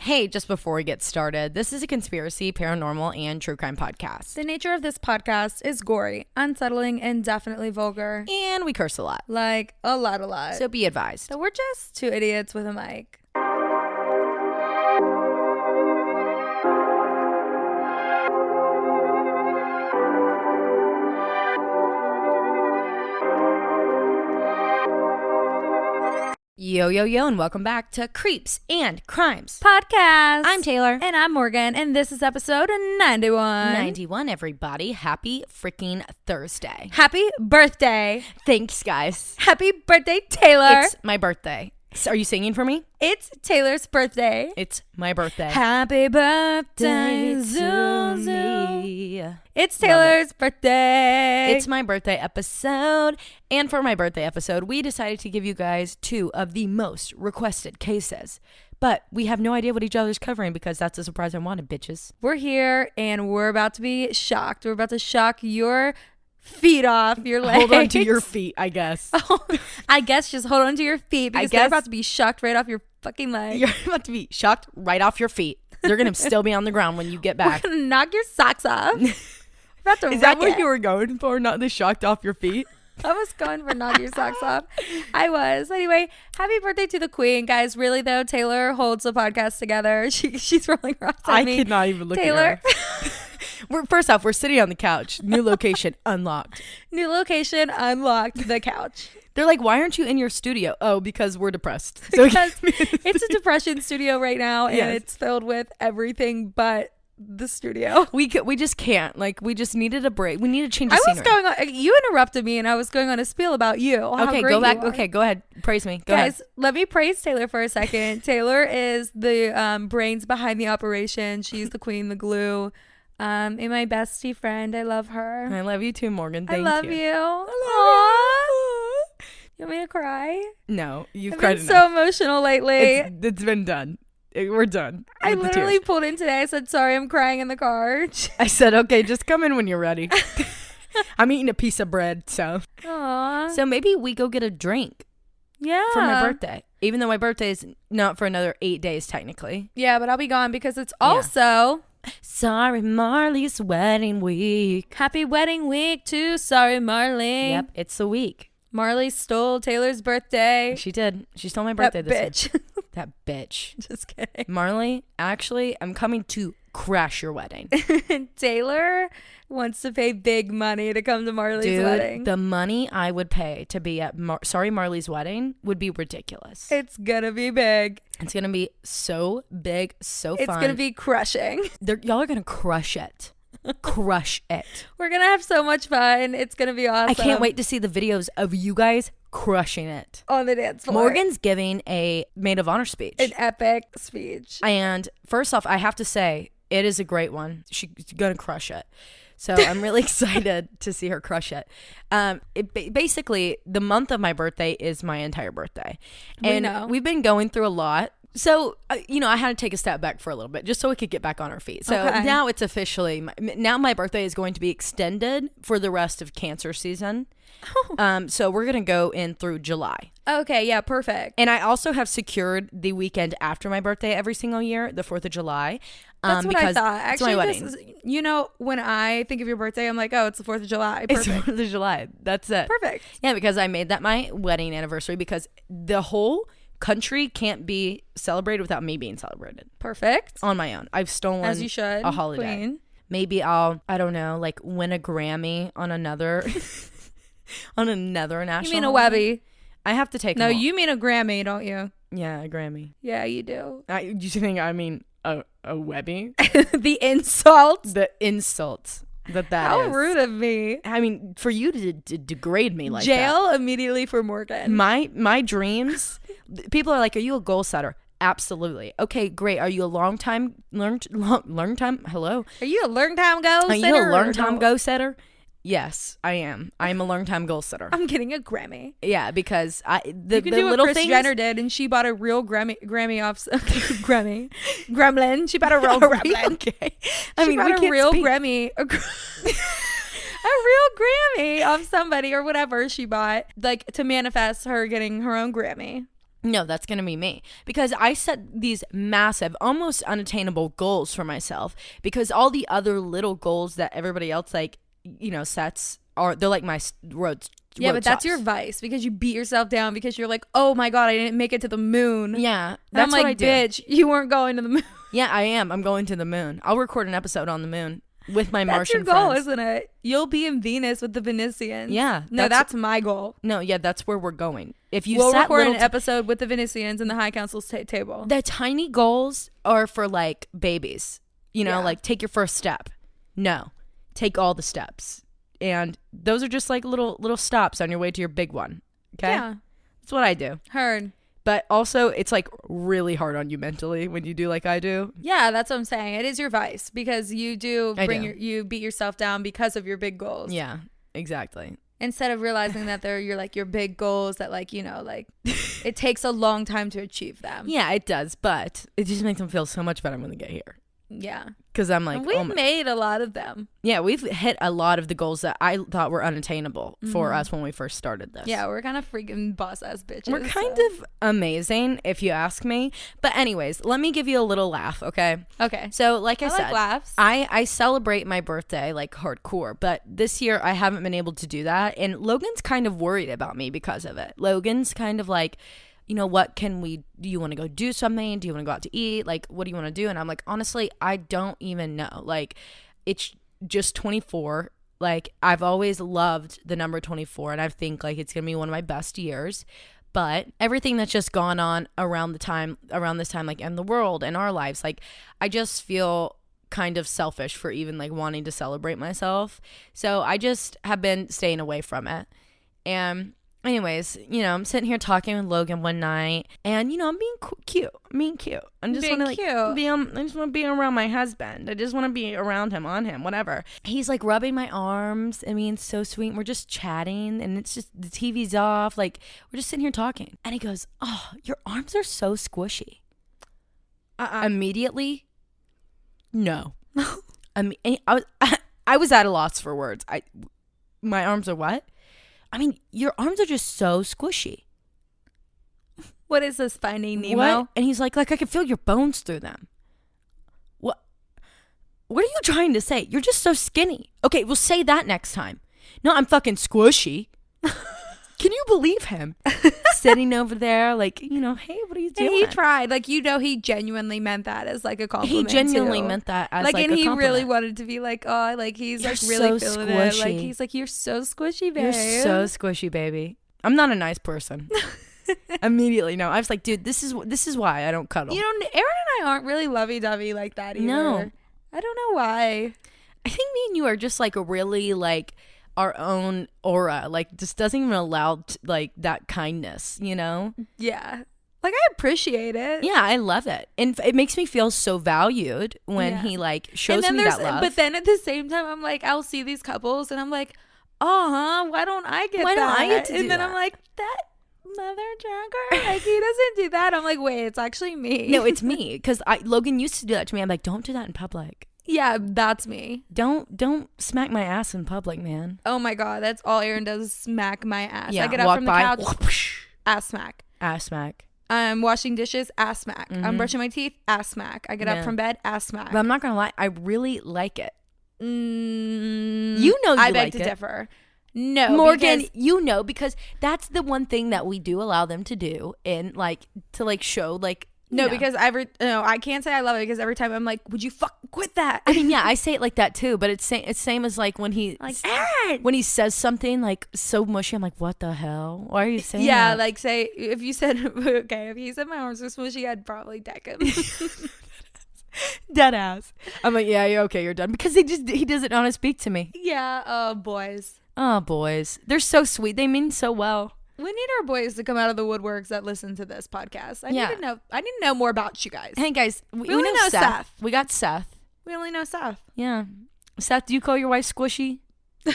Hey, just before we get started, this is a conspiracy, paranormal, and true crime podcast. The nature of this podcast is gory, unsettling, and definitely vulgar. And we curse a lot. Like, a lot. So be advised. So we're just two idiots with a mic. Yo, and welcome back to Creeps and Crimes Podcast. I'm Taylor. And I'm Morgan, and this is episode 91. 91, everybody. Happy freaking Thursday. Happy birthday. Thanks, guys. Happy birthday, Taylor. It's my birthday. So are you singing for me? It's Taylor's birthday. It's my birthday. Happy birthday, Zuzu. It's Taylor's birthday. It's my birthday episode. And for my birthday episode, we decided to give you guys 2 of the most requested cases. But we have no idea what each other's covering because that's a surprise I wanted, bitches. We're here and we're about to be shocked. We're about to shock your feet off your legs. Hold on to your feet, I guess. I guess just hold on to your feet because they're about to be shocked right off your fucking legs. You're about to be shocked right off your feet. They're going to still be on the ground when you get back. We're going to knock your socks off. About to Is that what you were going for? Not the shocked off your feet? I was going for knock your socks off. I was. Anyway, happy birthday to the queen. Guys, really though, Taylor holds the podcast together. She's rolling rocks at me. I could not even look Taylor. at her. First off, we're sitting on the couch. New location unlocked. New location unlocked. The couch. They're like, why aren't you in your studio? Oh, because we're depressed. So because it's a depression studio right now, and yes. It's filled with everything but the studio. We just can't. Like, we just needed a break. We need to change the scenery. going on. You interrupted me, and I was going on a spiel about you. Okay, go back. Okay, go ahead. Praise me. Go Guys, ahead. let me praise Taylor for a second. Taylor is the brains behind the operation. She's the queen, the glue. And my bestie friend. I love her. I love you too, Morgan. Thank you. I love you. Aww. You want me to cry? No, you've I've cried been enough. so emotional lately. It's been done. We're done. I with the literally tears. pulled in today. I said, sorry, I'm crying in the car. I said, okay, just come in when you're ready. I'm eating a piece of bread, so. Aww. So maybe we go get a drink. Yeah. For my birthday. Even though my birthday is not for another 8 days, technically. Yeah, but I'll be gone because it's also... Sorry, Marley's wedding week. Happy wedding week to Sorry Marley. Yep, it's the week. Marley stole Taylor's birthday. She did. She stole my birthday this bitch. year. That bitch. Just kidding. Marley, actually, I'm coming to crash your wedding. Taylor wants to pay big money to come to Marley's wedding. The money I would pay to be at Sorry Marley's wedding would be ridiculous. It's gonna be big. It's gonna be so big, so fun. It's gonna be crushing. Y'all are gonna crush it. Crush it. We're gonna have so much fun. It's gonna be awesome. I can't wait to see the videos of you guys crushing it on the dance floor. Morgan's giving a maid of honor speech. An epic speech. And first off, I have to say, it is a great one. She's gonna crush it. So I'm really excited to see her crush it. Basically, the month of my birthday is my entire birthday. And we've been going through a lot. So, I had to take a step back for a little bit just so we could get back on our feet. So now it's officially, now my birthday is going to be extended for the rest of Cancer season. So we're going to go in through July. Okay, yeah, perfect. And I also have secured the weekend after my birthday every single year, the 4th of July. That's what I thought. Actually, my wedding. When I think of your birthday, I'm like, oh, it's the 4th of July. Perfect. It's 4th of July. That's it. Perfect. Yeah, because I made that my wedding anniversary because the whole country can't be celebrated without me being celebrated. Perfect. On my own. I've stolen as you should, a holiday. Queen. Maybe I don't know, like win a Grammy on another on another national. You mean a Webby? I have to take No, you mean a Grammy, don't you? Yeah, a Grammy. Yeah, you do. Do you think I mean a Webby? The insult. The insult. That How is. rude of me. I mean, for you to degrade me like Jail that. immediately for Morgan. My dreams, people are like, are you a goal setter? Absolutely. Okay, great. Are you a long time hello? Are you a learn time goal setter? Are you a learn time go setter? Yes, I am. I am a learn time goal setter. I'm getting a Grammy. Yeah, because the you can the do little what Kris things Jenner did, and she bought a real Grammy off Grammy gremlin. She bought a real gremlin. Okay. She bought a real Grammy. A real Grammy of somebody or whatever she bought, like to manifest her getting her own Grammy. No, that's going to be me. Because I set these massive, almost unattainable goals for myself. Because all the other little goals that everybody else, like, you know, sets they're like my road. Yeah, but that's your vice, because you beat yourself down because you're like, oh my God, I didn't make it to the moon. Yeah. That's I'm like, what I do. Bitch, you weren't going to the moon. Yeah, I am. I'm going to the moon. I'll record an episode on the moon with my Martian That's your goal, friends. Isn't it? You'll be in Venus with the Venusians. Yeah. No, that's my goal. No, yeah, that's where we're going. If you we'll record an episode with the Venusians in the High Council's table. The tiny goals are for like babies. You know, like take your first step. No, take all the steps. And those are just like little stops on your way to your big one. Okay? Yeah. That's what I do. Heard. But also, it's like really hard on you mentally when you do like I do. Yeah, that's what I'm saying. It is your vice, because you you beat yourself down because of your big goals. Yeah, exactly. Instead of realizing that they're your big goals that, like, you know, like it takes a long time to achieve them. Yeah, it does, but it just makes them feel so much better when they get here. Yeah. Because I'm like, we've made a lot of them. Yeah, we've hit a lot of the goals that I thought were unattainable for us when we first started this. Yeah, we're kind of freaking boss ass bitches. We're kind of amazing, if you ask me. But anyways, let me give you a little laugh, okay? Okay. So like I said, like laughs. I celebrate my birthday like hardcore, but this year I haven't been able to do that. And Logan's kind of worried about me because of it. Logan's kind of like, you know, what can we, do you want to go do something? Do you want to go out to eat? Like, what do you want to do? And I'm like, honestly, I don't even know. Like, it's just 24. Like, I've always loved the number 24, and I think like it's going to be one of my best years. But everything that's just gone on around this time, like in the world and our lives, like I just feel kind of selfish for even like wanting to celebrate myself. So I just have been staying away from it. And anyways, you know, I'm sitting here talking with Logan one night, and you know, I'm being cute. I just want to I just want to be around my husband. I just want to be around him, on him, whatever. He's like rubbing my arms. I mean, it's so sweet. We're just chatting, and it's just the TV's off. Like we're just sitting here talking, and he goes, "Oh, your arms are so squishy." Immediately, no. I was at a loss for words. My arms are what? I mean, your arms are just so squishy. What is this, Finding Nemo? What? And he's like I can feel your bones through them. What are you trying to say? You're just so skinny. Okay, well, say that next time. No, I'm fucking squishy. Can you believe him? Sitting over there, like, you know, hey, what are you doing? And he tried. Like, you know, he genuinely meant that as like a compliment. He genuinely meant that as like a compliment. And he really wanted to be like, oh, like he's you're like really so feeling squishy. it. Like he's like, you're so squishy, babe. You're so squishy, baby. I'm not a nice person. Immediately, no. I was like, dude, this is why I don't cuddle. You know, Aaron and I aren't really lovey-dovey like that either. No. I don't know why. I think me and you are just like a really like our own aura, like just doesn't even allow like that kindness, you know? Yeah. Like I appreciate it. Yeah, I love it. And it makes me feel so valued when he like shows me that love. But then at the same time, I'm like, I'll see these couples and I'm like, why don't I get that? And then I'm like, that mother trucker, like he doesn't do that. I'm like, wait, it's actually me. No, it's me. Because Logan used to do that to me. I'm like, don't do that in public. Yeah, that's me. Don't smack my ass in public, man. Oh my God, that's all Aaron does is smack my ass. Yeah, I get up from the couch, whoosh, ass smack. Ass smack. I'm washing dishes, ass smack. I'm brushing my teeth, ass smack. I get up from bed, ass smack. But I'm not gonna lie, I really like it. You know, I beg to differ. No, Morgan, you know, because that's the one thing that we do allow them to do, and like to like show like. No, because I can't say I love it because every time I'm like, would you quit that? I mean, yeah, I say it like that too, but it's same as like when he when he says something like so mushy, I'm like, what the hell? Why are you saying that? Yeah, like say if you said if he said my arms are smushy, I'd probably deck him. Dead ass. I'm like, yeah, you're okay, you're done, because he doesn't know how to speak to me. Yeah, boys. Oh, boys, they're so sweet. They mean so well. We need our boys to come out of the woodworks that listen to this podcast. I need to know more about you guys. Hey guys, we only know Seth. We got Seth. We only know Seth. Yeah. Seth, do you call your wife squishy?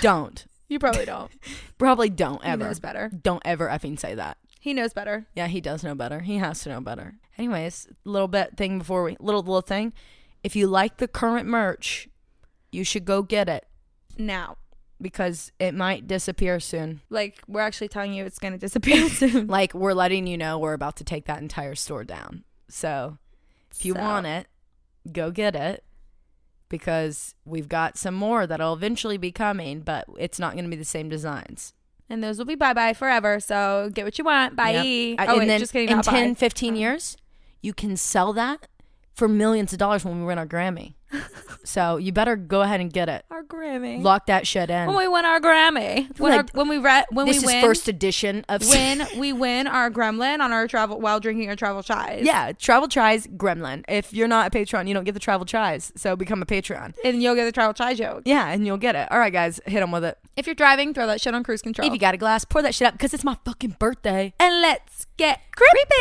Don't. You probably don't. Probably don't ever. He knows better. Don't ever effing say that. He knows better. Yeah, he does know better. He has to know better. Anyways, little thing before we little thing. If you like the current merch, you should go get it now. because it might disappear soon. Like, we're actually telling you it's going to disappear soon. Like, we're letting you know we're about to take that entire store down. So if you want it, go get it, because we've got some more that'll eventually be coming, but it's not going to be the same designs. And those will be bye-bye forever. So get what you want. Bye. Yep. Oh, and then just kidding. In 10, 15 years, you can sell that for millions of dollars when we win our Grammy. So you better go ahead and get it. Our Grammy. Lock that shit in. When we win our Grammy. When we win first edition of when we win our gremlin on our travel while drinking our travel chais. Yeah, travel chais gremlin. If you're not a Patreon, you don't get the travel chais. So become a Patreon. And you'll get the travel chai joke. Yeah, and you'll get it. All right, guys, hit them with it. If you're driving, throw that shit on cruise control. If you got a glass, pour that shit up because it's my fucking birthday. And let's get creepy.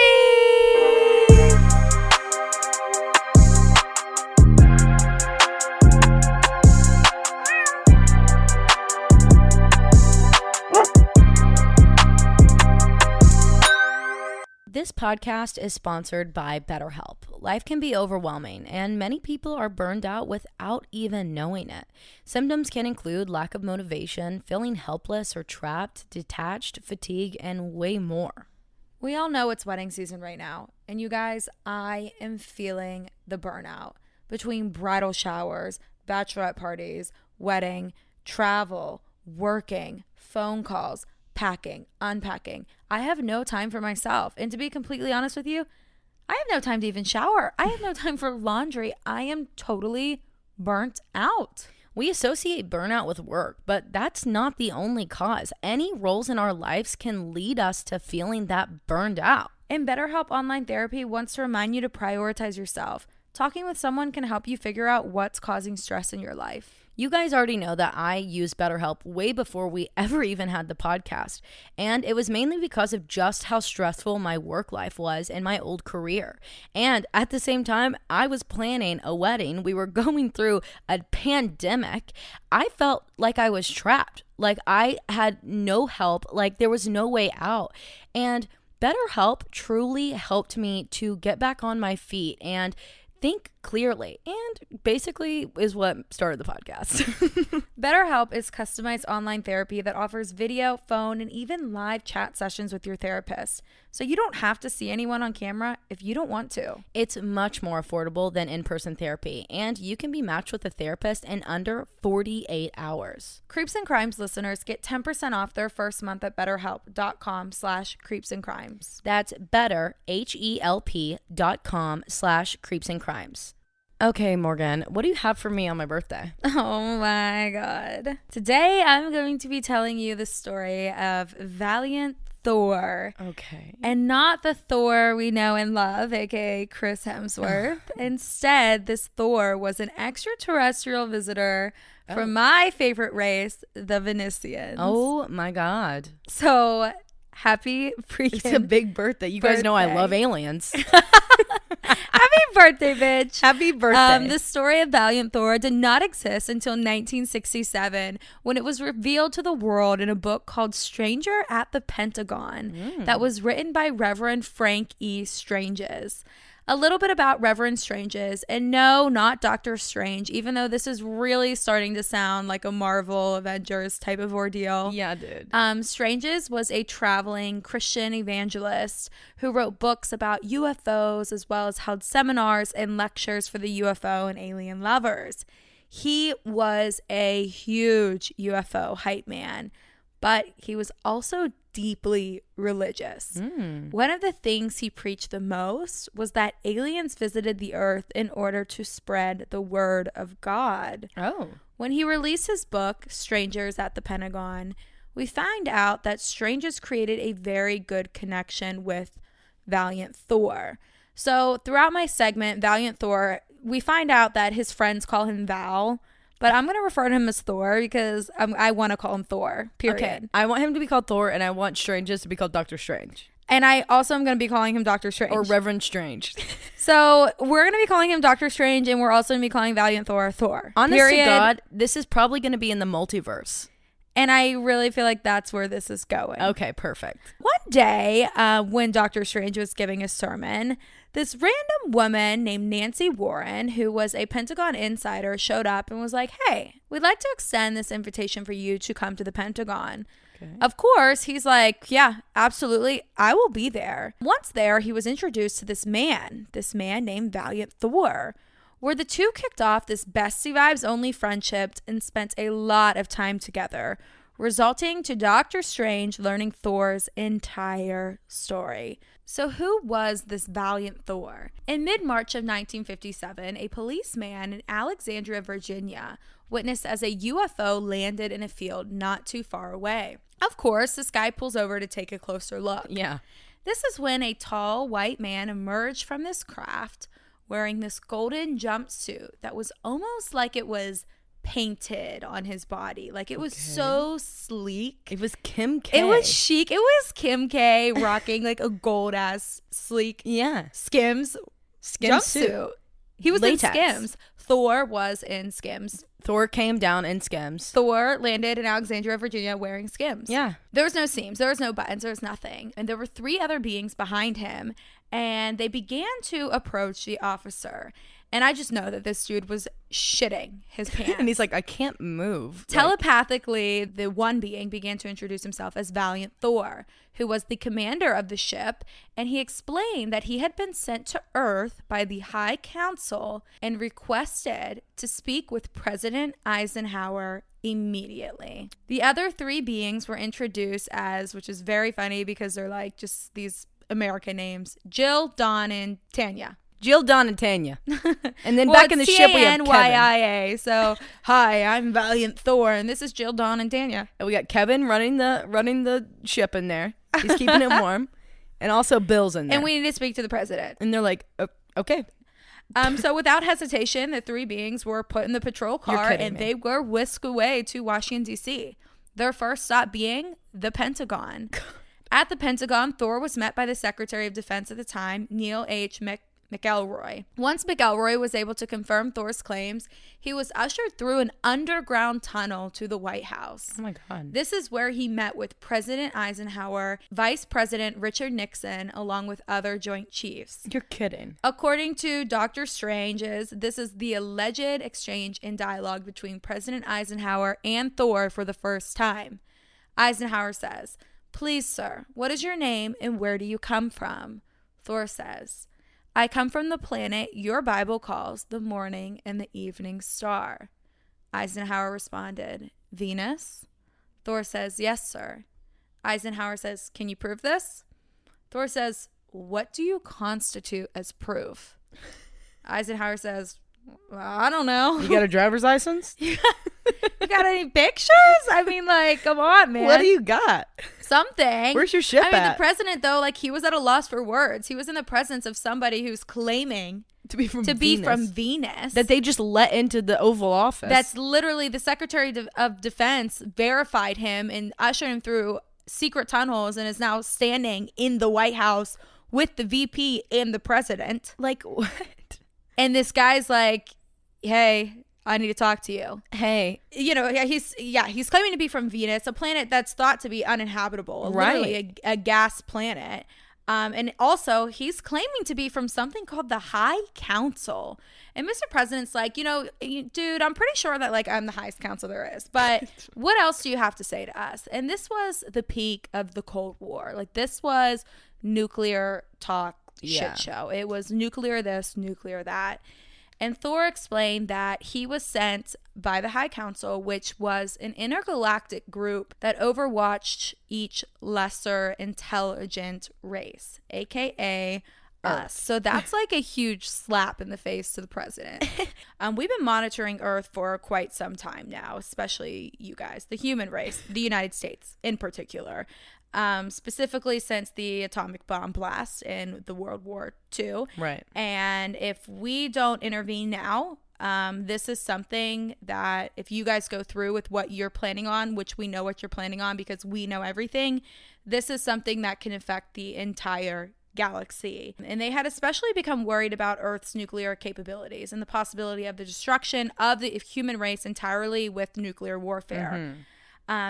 This podcast is sponsored by BetterHelp. Life can be overwhelming, and many people are burned out without even knowing it. Symptoms can include lack of motivation, feeling helpless or trapped, detached, fatigue, and way more. We all know it's wedding season right now, and you guys, I am feeling the burnout between bridal showers, bachelorette parties, wedding, travel, working, phone calls, packing, unpacking. I have no time for myself. And to be completely honest with you, I have no time to even shower. I have no time for laundry. I am totally burnt out. We associate burnout with work, but that's not the only cause. Any roles in our lives can lead us to feeling that burned out. And BetterHelp Online Therapy wants to remind you to prioritize yourself. Talking with someone can help you figure out what's causing stress in your life. You guys already know that I used BetterHelp way before we ever even had the podcast. And it was mainly because of just how stressful my work life was in my old career. And at the same time, I was planning a wedding. We were going through a pandemic. I felt like I was trapped. Like I had no help. Like there was no way out. And BetterHelp truly helped me to get back on my feet and think clearly, and basically is what started the podcast. BetterHelp is customized online therapy that offers video, phone, and even live chat sessions with your therapist. So you don't have to see anyone on camera if you don't want to. It's much more affordable than in-person therapy, and you can be matched with a therapist in under 48 hours. Creeps and Crimes listeners get 10% off their first month at betterhelp.com/creepsandcrimes. That's betterhelp.com/creepsandcrimes. Okay, Morgan, what do you have for me on my birthday? Oh my God. Today I'm going to be telling you the story of Valiant Thor. Okay. And not the Thor we know and love, aka Chris Hemsworth. Instead, this Thor was an extraterrestrial visitor from my favorite race, the Venusians. Oh my God. So happy freaking It's a big birthday. You guys know I love aliens. Happy birthday, bitch. Happy birthday. The story of Valiant Thor did not exist until 1967 when it was revealed to the world in a book called Stranger at the Pentagon that was written by Reverend Frank E. Stranges. A little bit about Reverend Stranges, and no, not Doctor Strange, even though this is really starting to sound like a Marvel Avengers type of ordeal. Yeah, dude. Stranges was a traveling Christian evangelist who wrote books about UFOs as well as held seminars and lectures for the UFO and alien lovers. He was a huge UFO hype man, but he was also deeply religious. One of the things he preached the most was that aliens visited the earth in order to spread the word of God. Oh. When he released his book, Strangers at the Pentagon, we find out that Stranges created a very good connection with Valiant Thor. So throughout my segment, Valiant Thor, we find out that his friends call him Val, but I'm going to refer to him as Thor because I want to call him Thor, period. Okay. I want him to be called Thor, and I want Stranges to be called Doctor Strange. And I also am going to be calling him Doctor Strange. Or Reverend Strange. So we're going to be calling him Doctor Strange, and we're also going to be calling Valiant Thor Thor. Honest to God, this is probably going to be in the multiverse. And I really feel like that's where this is going. Okay, perfect. One day, when Doctor Strange was giving a sermon, This random woman named Nancy Warren, who was a Pentagon insider, showed up and was like, hey, we'd like to extend this invitation for you to come to the Pentagon. Okay. Of course, he's like, yeah, absolutely. I will be there. Once there, he was introduced to this man named Valiant Thor, where the two kicked off this bestie vibes only friendship and spent a lot of time together, resulting to Doctor Strange learning Thor's entire story. So who was this Valiant Thor? In mid-March of 1957, a policeman in Alexandria, Virginia, witnessed as a UFO landed in a field not too far away. Of course, this guy pulls over to take a closer look. Yeah. This is when a tall white man emerged from this craft wearing this golden jumpsuit that was almost like it was painted on his body. Like it was so sleek. It was Kim K. It was chic. It was Kim K rocking like a gold ass sleek Skims jumpsuit. He was latex. In Skims. Thor was in Skims. Thor came down in Skims. Thor landed in Alexandria, Virginia wearing Skims. Yeah. There was no seams. There was no buttons. There was nothing. And there were 3 other beings behind him. And they began to approach the officer. And I just know that this dude was shitting his pants. And he's like, I can't move. Telepathically, the one being began to introduce himself as Valiant Thor, who was the commander of the ship. And he explained that he had been sent to Earth by the High Council and requested to speak with President Eisenhower immediately. The other 3 beings were introduced as, which is very funny because they're like just these American names, Jill, Dawn, and Tanya. Jill, Dawn, and Tanya. And then back in the ship, we have Kevin. T-A-N-Y-I-A. So, hi, I'm Valiant Thor, and this is Jill, Dawn, and Tanya. And we got Kevin running the ship in there. He's keeping it warm. And also Bill's in there. And we need to speak to the president. And they're like, okay. So without hesitation, the 3 beings were put in the patrol car and they were whisked away to Washington, D.C. Their first stop being the Pentagon. At the Pentagon, Thor was met by the Secretary of Defense at the time, Neil H. McElroy. Once McElroy was able to confirm Thor's claims, he was ushered through an underground tunnel to the White House. Oh my God. This is where he met with President Eisenhower, Vice President Richard Nixon, along with other Joint Chiefs. You're kidding. According to Dr. Strange's, this is the alleged exchange in dialogue between President Eisenhower and Thor for the first time. Eisenhower says, "Please, sir, what is your name and where do you come from?" Thor says, "I come from the planet your Bible calls the morning and the evening star." Eisenhower responded, "Venus?" Thor says, "Yes, sir." Eisenhower says, "Can you prove this?" Thor says, "What do you constitute as proof?" Eisenhower says, "Well, I don't know." You got a driver's license? You got any pictures? I mean, like, come on, man. What do you got? Something. Where's your ship at? The president, though, like, he was at a loss for words. He was in the presence of somebody who's claiming to be from Venus. That they just let into the Oval Office. That's literally the Secretary of Defense verified him and ushered him through secret tunnels and is now standing in the White House with the VP and the president. Like, what? And this guy's like, "Hey, I need to talk to you." Hey, he's claiming to be from Venus, a planet that's thought to be uninhabitable, literally a gas planet. And also he's claiming to be from something called the High Council. And Mr. President's like, dude, I'm pretty sure that like I'm the highest council there is, but what else do you have to say to us? And this was the peak of the Cold War. Like, this was nuclear talk shit show. It was nuclear this, nuclear that. And Thor explained that he was sent by the High Council, which was an intergalactic group that overwatched each lesser intelligent race, aka us. So that's like a huge slap in the face to the president. We've been monitoring Earth for quite some time now, especially you guys, the human race, the United States in particular. Specifically since the atomic bomb blast in the World War II. Right. And if we don't intervene now, this is something that if you guys go through with what you're planning on, which we know what you're planning on because we know everything, this is something that can affect the entire galaxy. And they had especially become worried about Earth's nuclear capabilities and the possibility of the destruction of the human race entirely with nuclear warfare.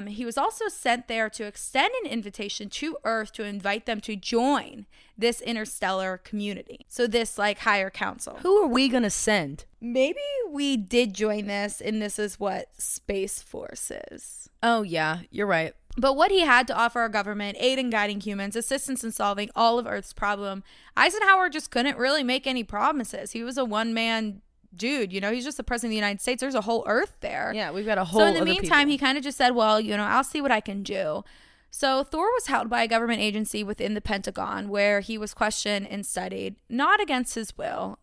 He was also sent there to extend an invitation to Earth to invite them to join this interstellar community. So this like higher council. Who are we going to send? Maybe we did join this, and this is what Space Force is. Oh, yeah, you're right. But what he had to offer our government, aid in guiding humans, assistance in solving all of Earth's problem, Eisenhower just couldn't really make any promises. He was a one-man dude, he's just the president of the United States. There's a whole Earth there. Yeah, we've got a whole So in the other meantime, people. he kind of just said, well, I'll see what I can do. So Thor was held by a government agency within the Pentagon where he was questioned and studied, not against his will.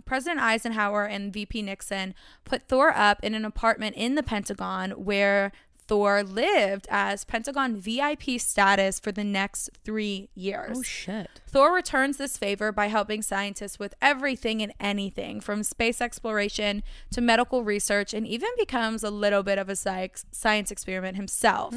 President Eisenhower and VP Nixon put Thor up in an apartment in the Pentagon where Thor lived as Pentagon VIP status for the next 3 years. Oh, shit. Thor returns this favor by helping scientists with everything and anything from space exploration to medical research, and even becomes a little bit of a science experiment himself.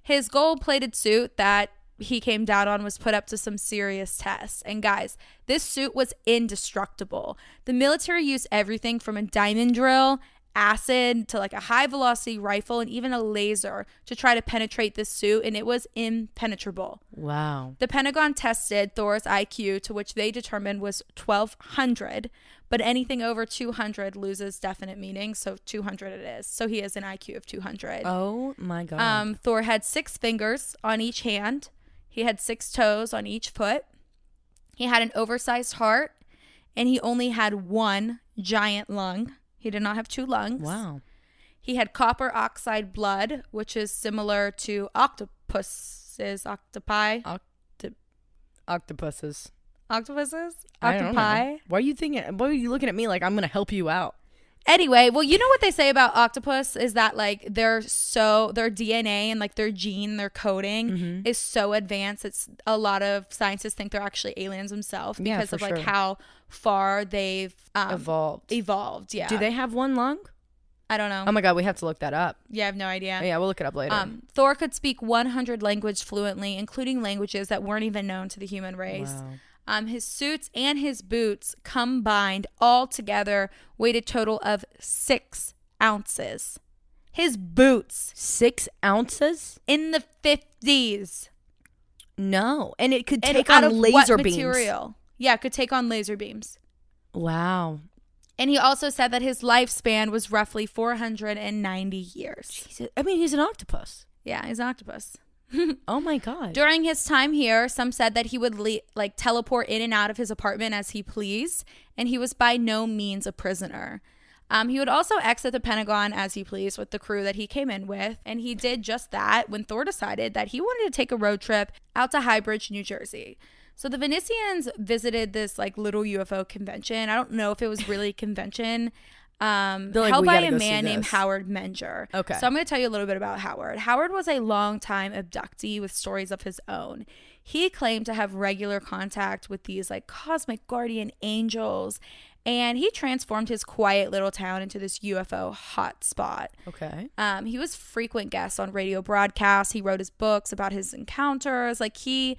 His gold-plated suit that he came down on was put up to some serious tests. And guys, this suit was indestructible. The military used everything from a diamond drill, acid, to like a high velocity rifle, and even a laser to try to penetrate this suit, and it was impenetrable. Wow. The Pentagon tested Thor's IQ, to which they determined was 1200, but anything over 200 loses definite meaning, so 200 it is. So he has an IQ of 200. Oh my God. Thor had 6 fingers on each hand. He had 6 toes on each foot. He had an oversized heart, and he only had 1 giant lung. He did not have 2 lungs. Wow. He had copper oxide blood, which is similar to octopuses, octopi. Octopuses. Octopuses? I don't Octopi? know. Why are you looking at me like I'm going to help you out? Anyway, well, you know what they say about octopus is that like their DNA and like their gene, their coding is so advanced. It's a lot of scientists think they're actually aliens themselves because of like how far they've evolved. Yeah. Do they have 1 lung? I don't know. Oh my God, we have to look that up. Yeah, I have no idea. Oh, yeah, we'll look it up later. Thor could speak 100 languages fluently, including languages that weren't even known to the human race. Wow. His suits and his boots combined all together weighed a total of 6 ounces. His boots. 6 ounces? In the 50s. No. And it could take out on of laser what beams. Material? Yeah, it could take on laser beams. Wow. And he also said that his lifespan was roughly 490 years. Jesus. I mean, he's an octopus. Yeah, he's an octopus. Oh my God. During his time here, some said that he would teleport in and out of his apartment as he pleased, and he was by no means a prisoner. He would also exit the Pentagon as he pleased with the crew that he came in with, and he did just that when Thor decided that he wanted to take a road trip out to Highbridge, New Jersey. So the Venetians visited this like little UFO convention. I don't know if it was really a convention. Held by a man named Howard Menger. Okay. So I'm going to tell you a little bit about Howard. Howard was a longtime abductee with stories of his own. He claimed to have regular contact with these like cosmic guardian angels, and he transformed his quiet little town into this UFO hotspot. Okay. He was frequent guest on radio broadcasts. He wrote his books about his encounters. Like he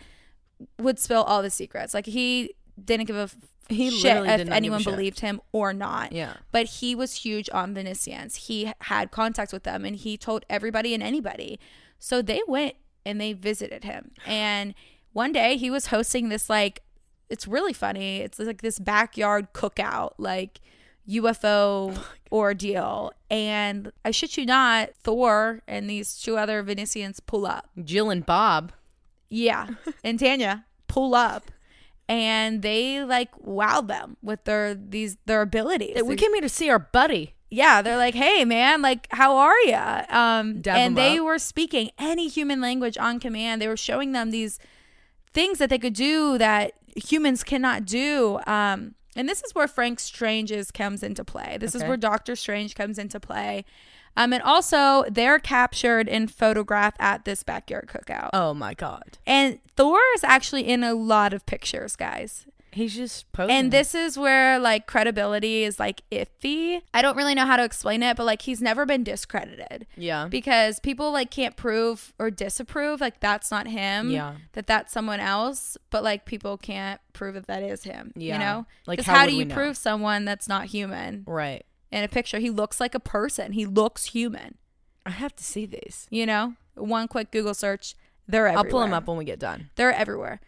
would spill all the secrets. Like he didn't give a shit if anyone believed him or not. Yeah. But he was huge on Venetians. He had contact with them, and he told everybody and anybody. So they went and they visited him. And one day he was hosting this like, it's really funny. It's like this backyard cookout, like UFO ordeal. And I shit you not, Thor and these 2 other Venetians pull up. Jill and Bob. Yeah. And Tanya pull up. And they like wowed them with their abilities. We came here to see our buddy. Yeah, they're like, hey man, like how are you? And they up. were speaking any human language on command. They were showing them these things that they could do that humans cannot do. And this is where Frank Strange's comes into play. This is where Doctor Strange comes into play. And also, they're captured and photographed at this backyard cookout. Oh, my God. And Thor is actually in a lot of pictures, guys. He's just posing. And this is where, like, credibility is, like, iffy. I don't really know how to explain it, but, like, he's never been discredited. Yeah. Because people, like, can't prove or disapprove, like, that's not him. Yeah. That that's someone else. But, like, people can't prove that that is him. Yeah. You know? Like, because how do you prove someone that's not human? Right. In a picture, he looks like a person. He looks human. I have to see these. You know, one quick Google search. They're everywhere. I'll pull them up when we get done. They're everywhere.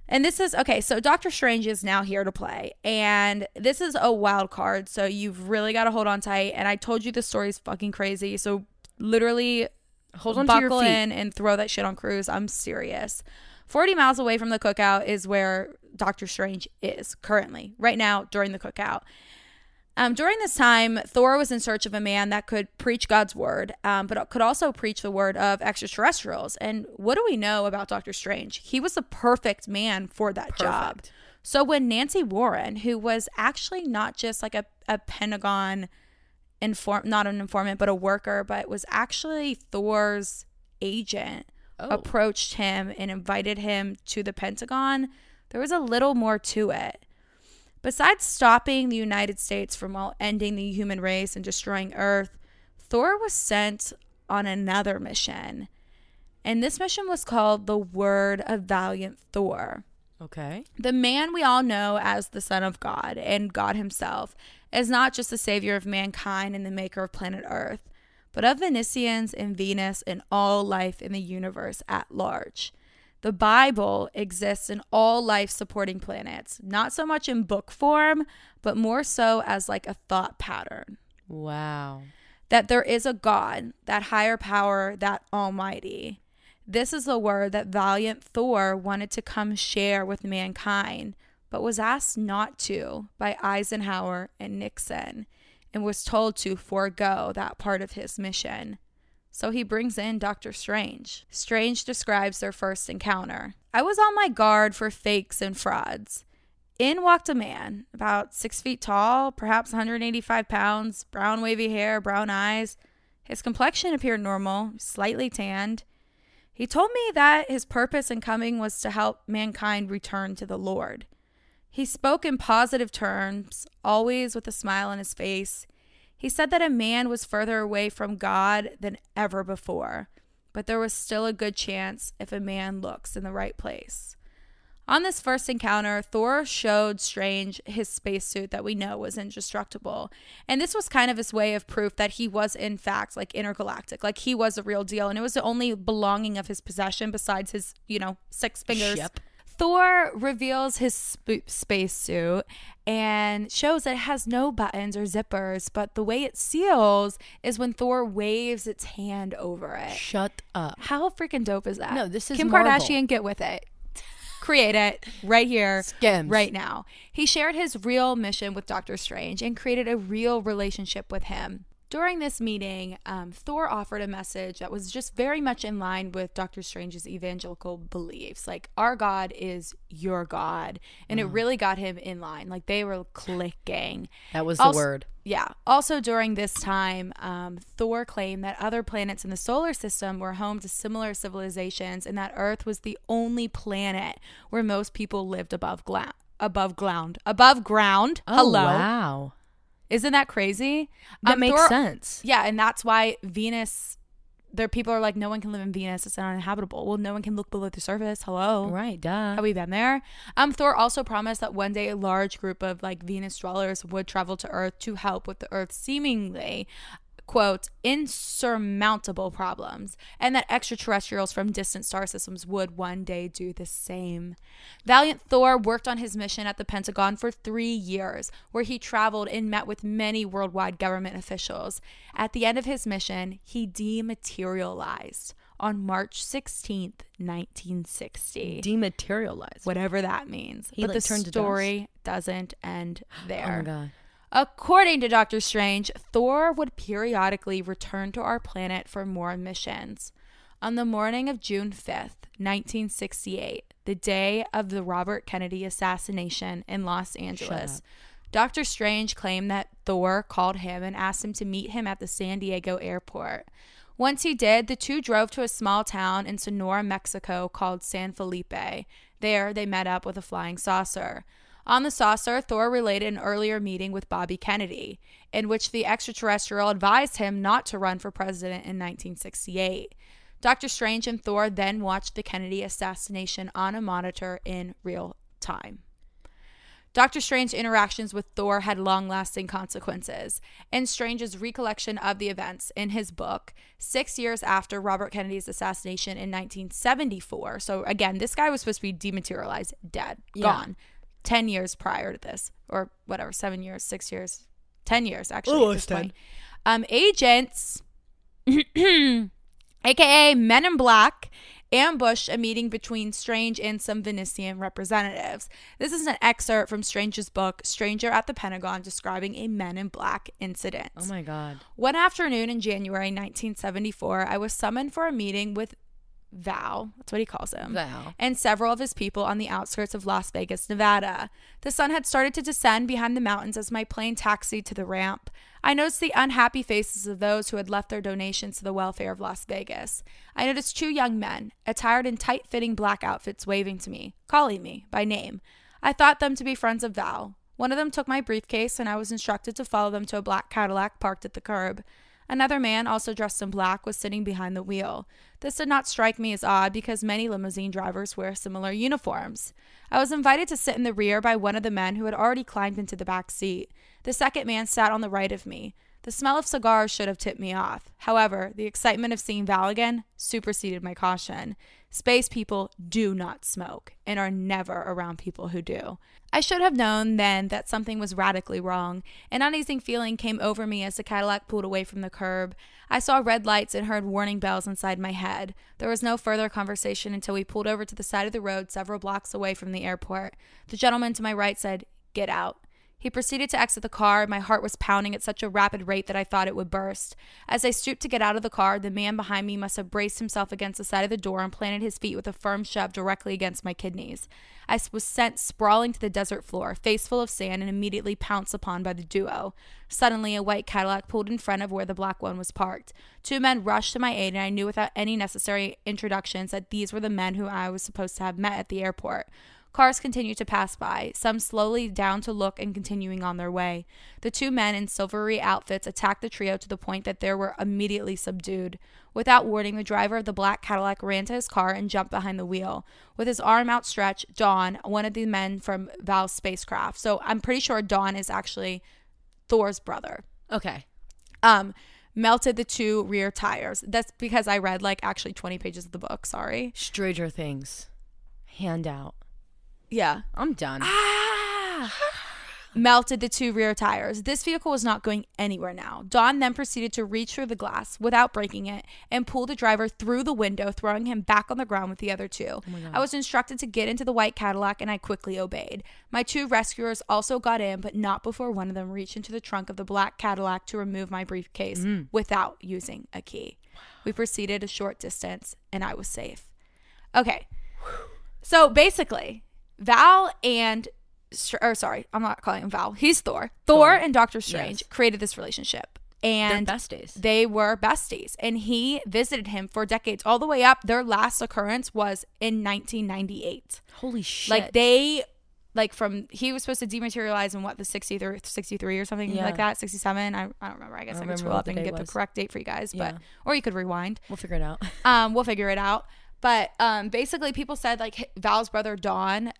And this is, okay, so Doctor Strange is now here to play. And this is a wild card, so you've really got to hold on tight. And I told you the story is fucking crazy. So literally hold on to your buckle feet in and throw that shit on cruise. I'm serious. 40 miles away from the cookout is where Doctor Strange is currently, right now during the cookout. During this time, Thor was in search of a man that could preach God's word, but could also preach the word of extraterrestrials. And what do we know about Doctor Strange? He was the perfect man for that job. So when Nancy Warren, who was actually not just like a Pentagon not an informant, but a worker, but was actually Thor's agent, approached him and invited him to the Pentagon, there was a little more to it. Besides stopping the United States from ending the human race and destroying Earth, Thor was sent on another mission. And this mission was called the Word of Valiant Thor. Okay. The man we all know as the Son of God and God himself is not just the savior of mankind and the maker of planet Earth, but of Venusians and Venus and all life in the universe at large. The Bible exists in all life-supporting planets, not so much in book form, but more so as like a thought pattern. Wow. That there is a God, that higher power, that almighty. This is the word that Valiant Thor wanted to come share with mankind, but was asked not to by Eisenhower and Nixon, and was told to forego that part of his mission. So he brings in Doctor Strange. Strange describes their first encounter. I was on my guard for fakes and frauds. In walked a man, about 6 feet tall, perhaps 185 pounds, brown wavy hair, brown eyes. His complexion appeared normal, slightly tanned. He told me that his purpose in coming was to help mankind return to the Lord. He spoke in positive terms, always with a smile on his face. He said that a man was further away from God than ever before, but there was still a good chance if a man looks in the right place. On this first encounter, Thor showed Strange his spacesuit that we know was indestructible. And this was kind of his way of proof that he was, in fact, like intergalactic. Like he was a real deal. And it was the only belonging of his possession besides his, 6 fingers. Yep. Thor reveals his spacesuit and shows that it has no buttons or zippers, but the way it seals is when Thor waves its hand over it. Shut up. How freaking dope is that? No, this is Kim Marvel. Kardashian, get with it. Create it right here, Skims. right now. He shared his real mission with Doctor Strange and created a real relationship with him. During this meeting, Thor offered a message that was just very much in line with Doctor Strange's evangelical beliefs. Like, our God is your God. And it really got him in line. Like, they were clicking. That was the word. Yeah. Also, during this time, Thor claimed that other planets in the solar system were home to similar civilizations and that Earth was the only planet where most people lived above ground. Oh, Hello. Wow. Isn't that crazy? That makes sense. Yeah, and that's why Venus, people are like, no one can live in Venus. It's uninhabitable. Well, no one can look below the surface. Hello. Right, duh. Have we been there? Thor also promised that one day a large group of like Venus dwellers would travel to Earth to help with the Earth's seemingly, quote, insurmountable problems, and that extraterrestrials from distant star systems would one day do the same. Valiant Thor worked on his mission at the Pentagon for 3 years, where he traveled and met with many worldwide government officials. At the end of his mission, he dematerialized on March 16th, 1960. Dematerialized. Whatever that means. He, but like, the turned to story doesn't end there. Oh my God. According to Doctor Strange, Thor would periodically return to our planet for more missions. On the morning of June 5th, 1968, the day of the Robert Kennedy assassination in Los Angeles, Doctor Strange claimed that Thor called him and asked him to meet him at the San Diego airport. Once he did, the two drove to a small town in Sonora, Mexico called San Felipe. There, they met up with a flying saucer. On the saucer, Thor related an earlier meeting with Bobby Kennedy, in which the extraterrestrial advised him not to run for president in 1968. Dr. Strange and Thor then watched the Kennedy assassination on a monitor in real time. Doctor Strange's interactions with Thor had long-lasting consequences. In Strange's recollection of the events in his book, 6 years after Robert Kennedy's assassination in 1974, so again, this guy was supposed to be dematerialized, dead, gone, 10 years prior to this, or whatever, 7 years, 6 years, 10 years, actually, at this point. Agents, aka Men in Black, ambushed a meeting between Strange and some Venetian representatives. This is an excerpt from Strange's book, Stranger at the Pentagon, describing a Men in Black incident. Oh my God. One afternoon in January 1974, I was summoned for a meeting with Val, that's what he calls him, Val, and several of his people on the outskirts of Las Vegas, Nevada. The sun had started to descend behind the mountains as my plane taxied to the ramp. I noticed the unhappy faces of those who had left their donations to the welfare of Las Vegas. I noticed 2 young men, attired in tight-fitting black outfits, waving to me, calling me by name. I thought them to be friends of Val. One of them took my briefcase, and I was instructed to follow them to a black Cadillac parked at the curb. Another man, also dressed in black, was sitting behind the wheel. This did not strike me as odd because many limousine drivers wear similar uniforms. I was invited to sit in the rear by one of the men who had already climbed into the back seat. The second man sat on the right of me. The smell of cigars should have tipped me off. However, the excitement of seeing Val again superseded my caution. Space people do not smoke and are never around people who do. I should have known then that something was radically wrong. An uneasy feeling came over me as the Cadillac pulled away from the curb. I saw red lights and heard warning bells inside my head. There was no further conversation until we pulled over to the side of the road several blocks away from the airport. The gentleman to my right said, "Get out." He proceeded to exit the car. My heart was pounding at such a rapid rate that I thought it would burst. As I stooped to get out of the car, the man behind me must have braced himself against the side of the door and planted his feet with a firm shove directly against my kidneys. I was sent sprawling to the desert floor, face full of sand, and immediately pounced upon by the duo. Suddenly, a white Cadillac pulled in front of where the black one was parked. 2 men rushed to my aid, and I knew without any necessary introductions that these were the men who I was supposed to have met at the airport. Cars continued to pass by, some slowly down to look and continuing on their way. The 2 men in silvery outfits attacked the trio to the point that they were immediately subdued. Without warning, the driver of the black Cadillac ran to his car and jumped behind the wheel. With his arm outstretched, Dawn, one of the men from Val's spacecraft, so I'm pretty sure Dawn is actually Thor's brother. Okay. Melted the 2 rear tires. That's because I read actually 20 pages of the book. Sorry. Stranger Things. Handout. Yeah. I'm done. Melted the 2 rear tires. This vehicle was not going anywhere now. Dawn then proceeded to reach through the glass without breaking it and pull the driver through the window, throwing him back on the ground with the other 2. Oh I was instructed to get into the white Cadillac, and I quickly obeyed. My 2 rescuers also got in, but not before one of them reached into the trunk of the black Cadillac to remove my briefcase without using a key. We proceeded a short distance, and I was safe. Okay. So basically, Val and... I'm not calling him Val. He's Thor. Thor and Doctor Strange created this relationship. And they're besties. They were besties. And he visited him for decades. All the way up, their last occurrence was in 1998. Holy shit. He was supposed to dematerialize in the 63 or something like that, 67. I don't remember. I guess I could scroll up and get the correct date for you guys. But or you could rewind. We'll figure it out. We'll figure it out. But basically, people said Val's brother Dawn,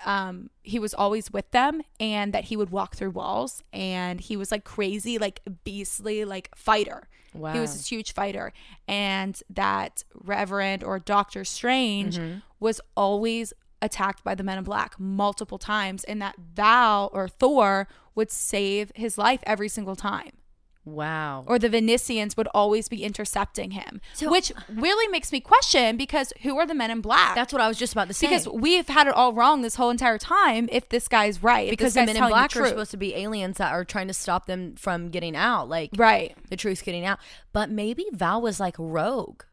he was always with them, and that he would walk through walls, and he was crazy, beastly, fighter. Wow. He was this huge fighter, and that Reverend or Doctor Strange was always attacked by the Men in Black multiple times, and that Val or Thor would save his life every single time. Wow. Or the Venetians would always be intercepting him, which really makes me question, because who are the Men in Black? That's what I was just about to say. Because we've had it all wrong this whole entire time if this guy's right. Because the Men in Black are supposed to be aliens that are trying to stop them from getting out. Right. The truth's getting out. But maybe Val was rogue.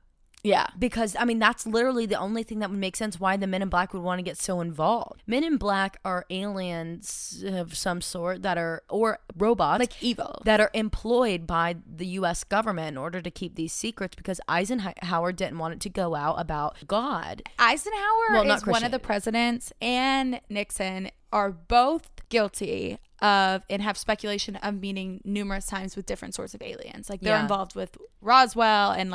Yeah. Because, that's literally the only thing that would make sense why the Men in Black would want to get so involved. Men in Black are aliens of some sort or robots. Evil. That are employed by the U.S. government in order to keep these secrets, because Eisenhower didn't want it to go out about God. Eisenhower is one of the presidents, and Nixon are both guilty of and have speculation of meeting numerous times with different sorts of aliens. They're involved with Roswell and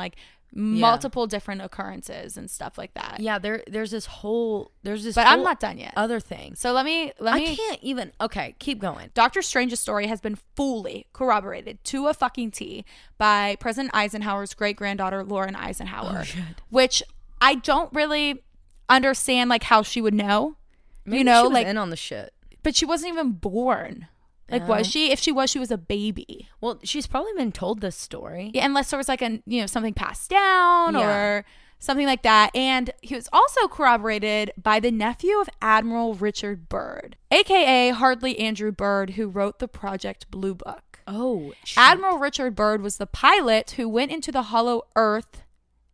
multiple different occurrences and stuff like that. Yeah, there's this But I'm not done yet. Other thing. So let me I can't even. Okay, keep going. Doctor Strange's story has been fully corroborated to a fucking T by President Eisenhower's great-granddaughter Lauren Eisenhower, which I don't really understand like how she would know. Maybe you know, she was like in on the shit. But she wasn't even born. Like, was she? If she was, she was a baby. Well, she's probably been told this story. Yeah, unless there was like something passed down or something like that. And he was also corroborated by the nephew of Admiral Richard Byrd, aka Hardly Andrew Byrd, who wrote the Project Blue Book. Oh, shit. Admiral Richard Byrd was the pilot who went into the hollow earth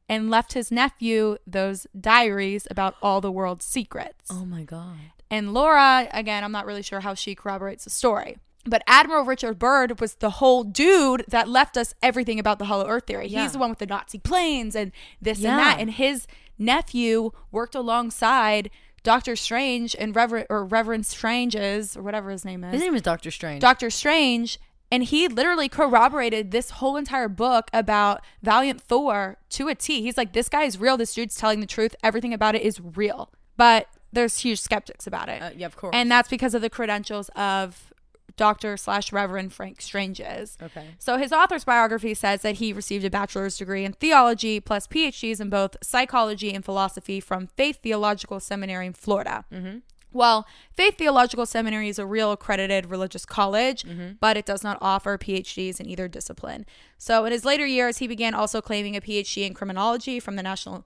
and left his nephew those diaries about all the world's secrets. Oh my God. And Laura, again, I'm not really sure how she corroborates the story. But Admiral Richard Byrd was the whole dude that left us everything about the Hollow Earth theory. Yeah. He's the one with the Nazi planes and this and that. And his nephew worked alongside Doctor Strange and Reverend Strange's, or whatever his name is. His name is Doctor Strange. Doctor Strange. And he literally corroborated this whole entire book about Valiant Thor to a T. He's like, this guy is real. This dude's telling the truth. Everything about it is real. But there's huge skeptics about it. Yeah, of course. And that's because of the credentials of Dr./Reverend Frank Strange's. Okay. So his author's biography says that he received a bachelor's degree in theology plus PhDs in both psychology and philosophy from Faith Theological Seminary in Florida. Mm-hmm. Well, Faith Theological Seminary is a real accredited religious college, but it does not offer PhDs in either discipline. So in his later years, he began also claiming a PhD in criminology from the National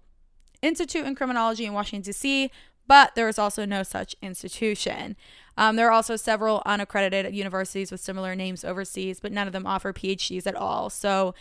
Institute in Criminology in Washington, D.C., but there is also no such institution. There are also several unaccredited universities with similar names overseas, but none of them offer PhDs at all. So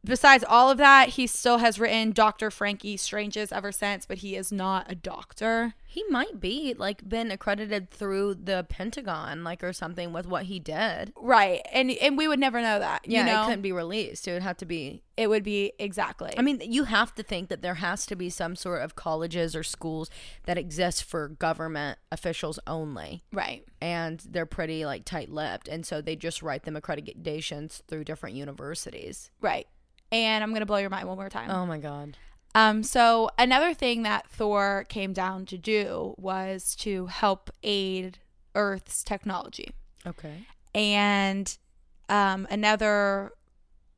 besides all of that, he still has written Dr. Frankie Strange's ever since, but he is not a doctor. He might be like been accredited through the Pentagon, like, or something with what he did. Right. And we would never know that. Yeah, you know? It couldn't be released. It would have to be. It would be exactly. I mean, you have to think that there has to be some sort of colleges or schools that exist for government officials only. Right. And they're pretty like tight-lipped. And so they just write them accreditations through different universities. Right. And I'm going to blow your mind one more time. Oh my God. So another thing that Thor came down to do was to help aid Earth's technology. Okay. And another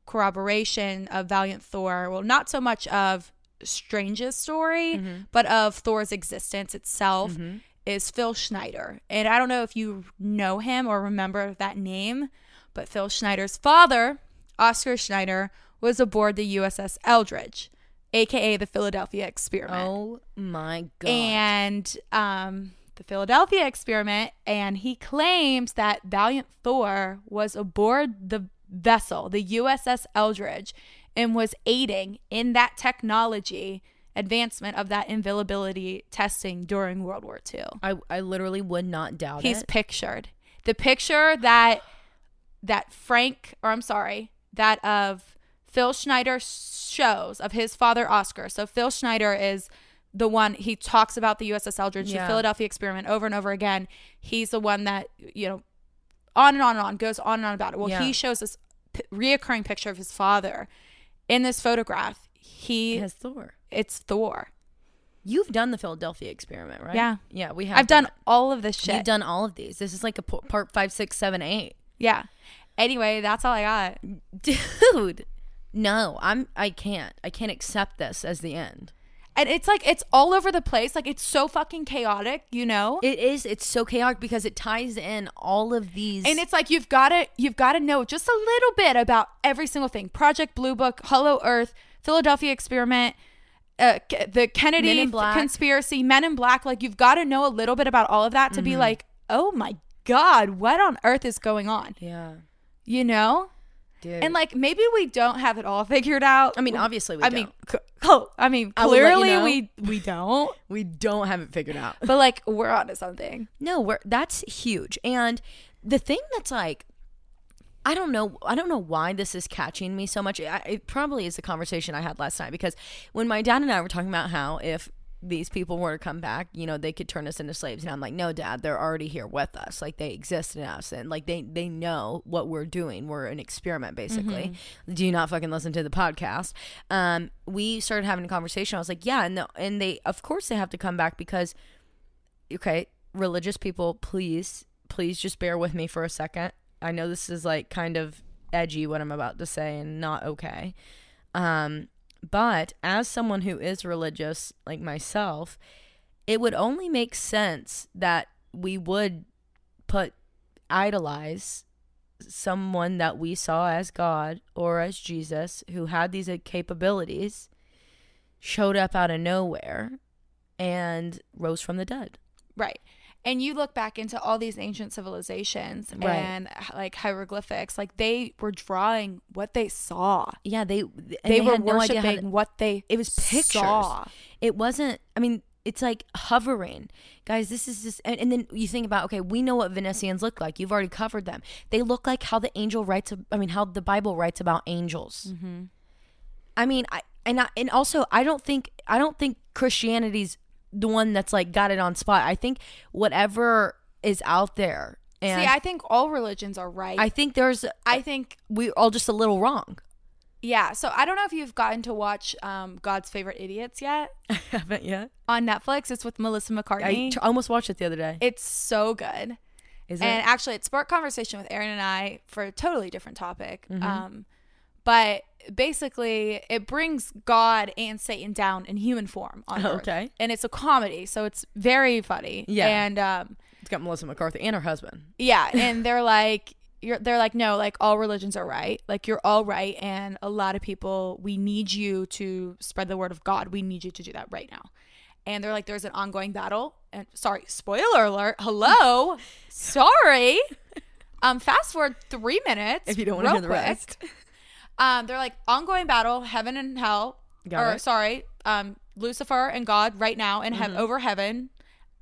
corroboration of Valiant Thor, well, not so much of Strange's story, but of Thor's existence itself, is Phil Schneider. And I don't know if you know him or remember that name, but Phil Schneider's father, Oscar Schneider, was aboard the USS Eldridge, aka the Philadelphia Experiment. Oh my God. And the Philadelphia Experiment, and he claims that Valiant Thor was aboard the vessel, the USS Eldridge, and was aiding in that technology advancement of that invisibility testing during World War II. I literally would not doubt it. He's pictured. The picture that of Phil Schneider shows of his father, Oscar. So Phil Schneider is the one, he talks about the USS Eldridge, the Philadelphia Experiment over and over again. He's the one that, on and on and on, goes on and on about it. Well, he shows this reoccurring picture of his father. In this photograph, he has Thor. It's Thor. You've done the Philadelphia Experiment, right? Yeah. Yeah, we have. I've done all of this shit. You've done all of these. This is like a part 5, 6, 7, 8. Yeah. Anyway, that's all I got. Dude. No, I can't accept this as the end. And it's like, it's all over the place. Like, it's so fucking chaotic, It is. It's so chaotic because it ties in all of these. And it's like, you've got to know just a little bit about every single thing. Project Blue Book, Hollow Earth, Philadelphia Experiment, the Kennedy conspiracy, Men in Black. Like, you've got to know a little bit about all of that to be like, oh my God, what on earth is going on? Yeah. Dude. And like, maybe we don't have it all figured out. I mean, obviously we don't. Clearly we don't. We don't have it figured out. But like, we're onto something. No, that's huge. And the thing that's like, I don't know why this is catching me so much. It probably is the conversation I had last night, because when my dad and I were talking about how if these people were to come back, you know, they could turn us into slaves. And I'm like, no, Dad, they're already here with us. Like, they exist in us. And, like, they know what we're doing. We're an experiment, basically. Do you not fucking listen to the podcast? We started having a conversation. I was like, yeah. And they, of course, they have to come back because, okay, religious people, please just bear with me for a second. I know this is, like, kind of edgy what I'm about to say and not okay. But as someone who is religious, like myself, it would only make sense that we would idolize someone that we saw as God or as Jesus, who had these capabilities, showed up out of nowhere and rose from the dead. Right. And you look back into all these ancient civilizations and like hieroglyphics, like they were drawing what they saw. Yeah, they were had no idea worshiping what they it was pictures. saw. It wasn't, I mean, it's like hovering. Guys, this is just, and then you think about, okay, we know what Venetians look like. You've already covered them. They look like how the how the Bible writes about angels. I mean, and also I don't think Christianity's the one that's like got it on spot. I think whatever is out there. And see, I think all religions are right. I think we're all just a little wrong. Yeah. So I don't know if you've gotten to watch God's Favorite Idiots yet. I haven't yet. On Netflix. It's with Melissa McCarthy. I almost watched it the other day. It's so good. Is it? And actually it sparked conversation with Aaron and I for a totally different topic. But basically it brings God and Satan down in human form on Earth. Okay. And it's a comedy, so it's very funny. Yeah. And it's got Melissa McCarthy and her husband. Yeah, and they're like no, like all religions are right. Like you're all right, and a lot of people, we need you to spread the word of God. We need you to do that right now. And they're like, there's an ongoing battle. And sorry, spoiler alert. Hello. Sorry. Fast forward 3 minutes. If you don't want to hear the rest. They're like, ongoing battle, heaven and hell. Lucifer and God right now in over heaven.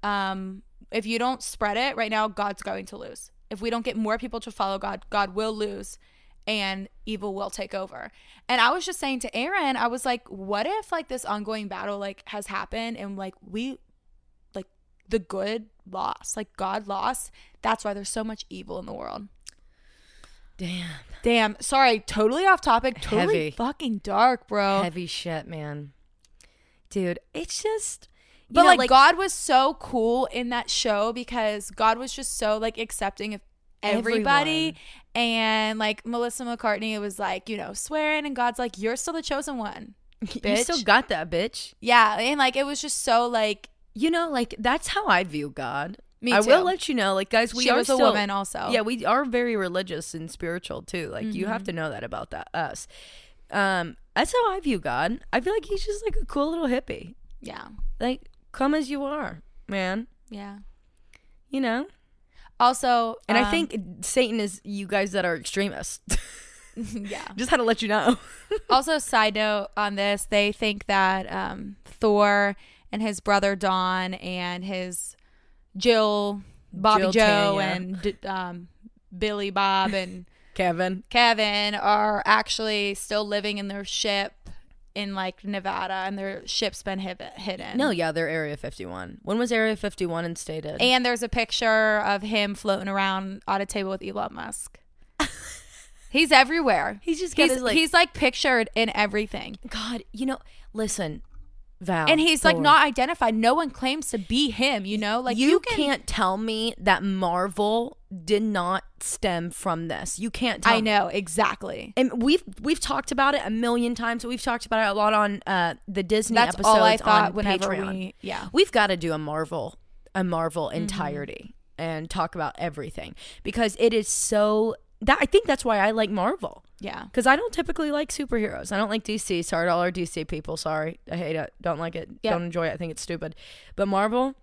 If you don't spread it right now, God's going to lose. If we don't get more people to follow God, God will lose and evil will take over. And I was just saying to Aaron, I was like, what if like this ongoing battle like has happened and like we like the good lost, like God lost. That's why there's so much evil in the world. Damn. Sorry, totally off topic. Totally heavy. Fucking dark, bro. Heavy shit, man. Dude, it's just... But like God was so cool in that show because God was just so like accepting of everybody. And like Melissa McCartney was like, you know, swearing, and God's like, you're still the chosen one, bitch. You still got that, bitch. Yeah. And like it was just so like... You know, like that's how I view God. Me too. I will let you know, like, guys, she was still a woman also. Yeah, we are very religious and spiritual too. Like, you have to know that about us. That's how I view God. I feel like he's just like a cool little hippie. Yeah. Like, come as you are, man. Yeah. You know? Also, and I think Satan is you guys that are extremists. Yeah. Just had to let you know. Also, side note on this, they think that Thor and his brother Don and his Bobby Joe, and Billy Bob and Kevin are actually still living in their ship in like Nevada, and their ship's been hidden. No, yeah, they're Area 51. When was Area 51 instated? And there's a picture of him floating around on a table with Elon Musk. He's everywhere. He's like pictured in everything. God, you know, listen, Val. And he's like not identified. No one claims to be him, you know? Like you can't tell me that Marvel did not stem from this. You can't tell me. I know, exactly. And we've talked about it a million times. We've talked about it a lot on the Disney episodes. That's all I thought on whenever Patreon. We've got to do a Marvel entirety and talk about everything, because it is so I think that's why I like Marvel. Yeah. Because I don't typically like superheroes. I don't like DC. Sorry to all our DC people. Sorry. I hate it. Don't like it. Don't enjoy it. I think it's stupid. But Marvel,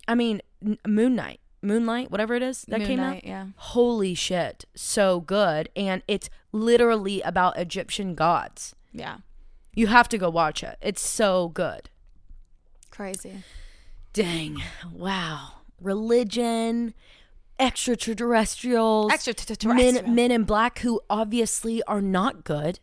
I mean, Moonlight, whatever it is that came out. Yeah. Holy shit. So good. And it's literally about Egyptian gods. Yeah. You have to go watch it. It's so good. Crazy. Dang. Wow. Religion. Extraterrestrials, men in black who obviously are not good.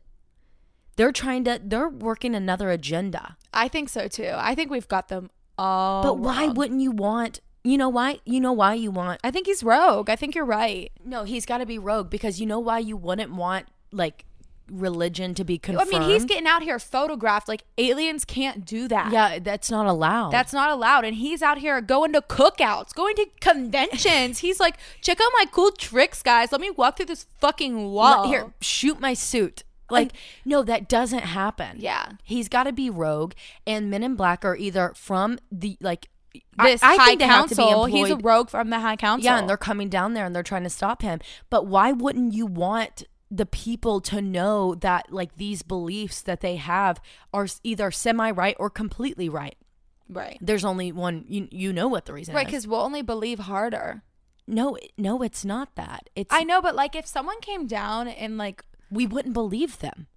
They're working another agenda. I think so too. I think we've got them all But why wrong. wouldn't you want, you know why you want, I think he's rogue. I think you're right. no, he's got to be rogue, because you know why you wouldn't want like religion to be confirmed? I mean, he's getting out here photographed. Like, aliens can't do that. Yeah, that's not allowed. That's not allowed. And he's out here going to cookouts, going to conventions. He's like, check out my cool tricks, guys. Let me walk through this fucking wall. Here, shoot my suit. Like, no, that doesn't happen. Yeah. He's got to be rogue, and Men in Black are either from the, like, This I high think they have to be council. He's a employed- rogue from the high council. Yeah, and they're coming down there and they're trying to stop him. But why wouldn't you want the people to know that, like, these beliefs that they have are either semi-right or completely right? right. There's only one, you know what the reason Right, is. because we'll only believe harder. No, it's not that. It's I know, but like if someone came down and like, we wouldn't believe them.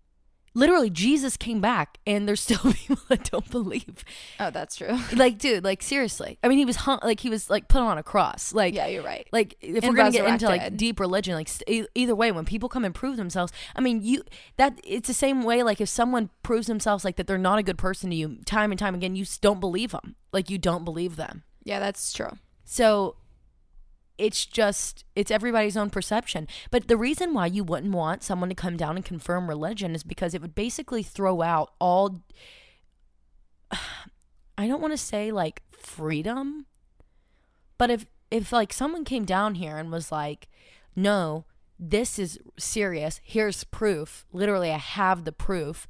Literally, Jesus came back, and there's still people that don't believe. oh, that's true. Like, dude, like, seriously. I mean, he was hung, like, he was like put on a cross. Like, Yeah, you're right. Like, if And we're gonna get into like resurrected. deep religion, like, either way, when people come and prove themselves, I mean, it's the same way. Like, if someone proves themselves like that they're not a good person to you, time and time again, you don't believe them. Like, you don't believe them. Yeah, that's true. So it's everybody's own perception. But the reason why you wouldn't want someone to come down and confirm religion is because it would basically throw out all, I don't want to say like freedom, but if like someone came down here and was like, no, this is serious, here's proof, literally I have the proof,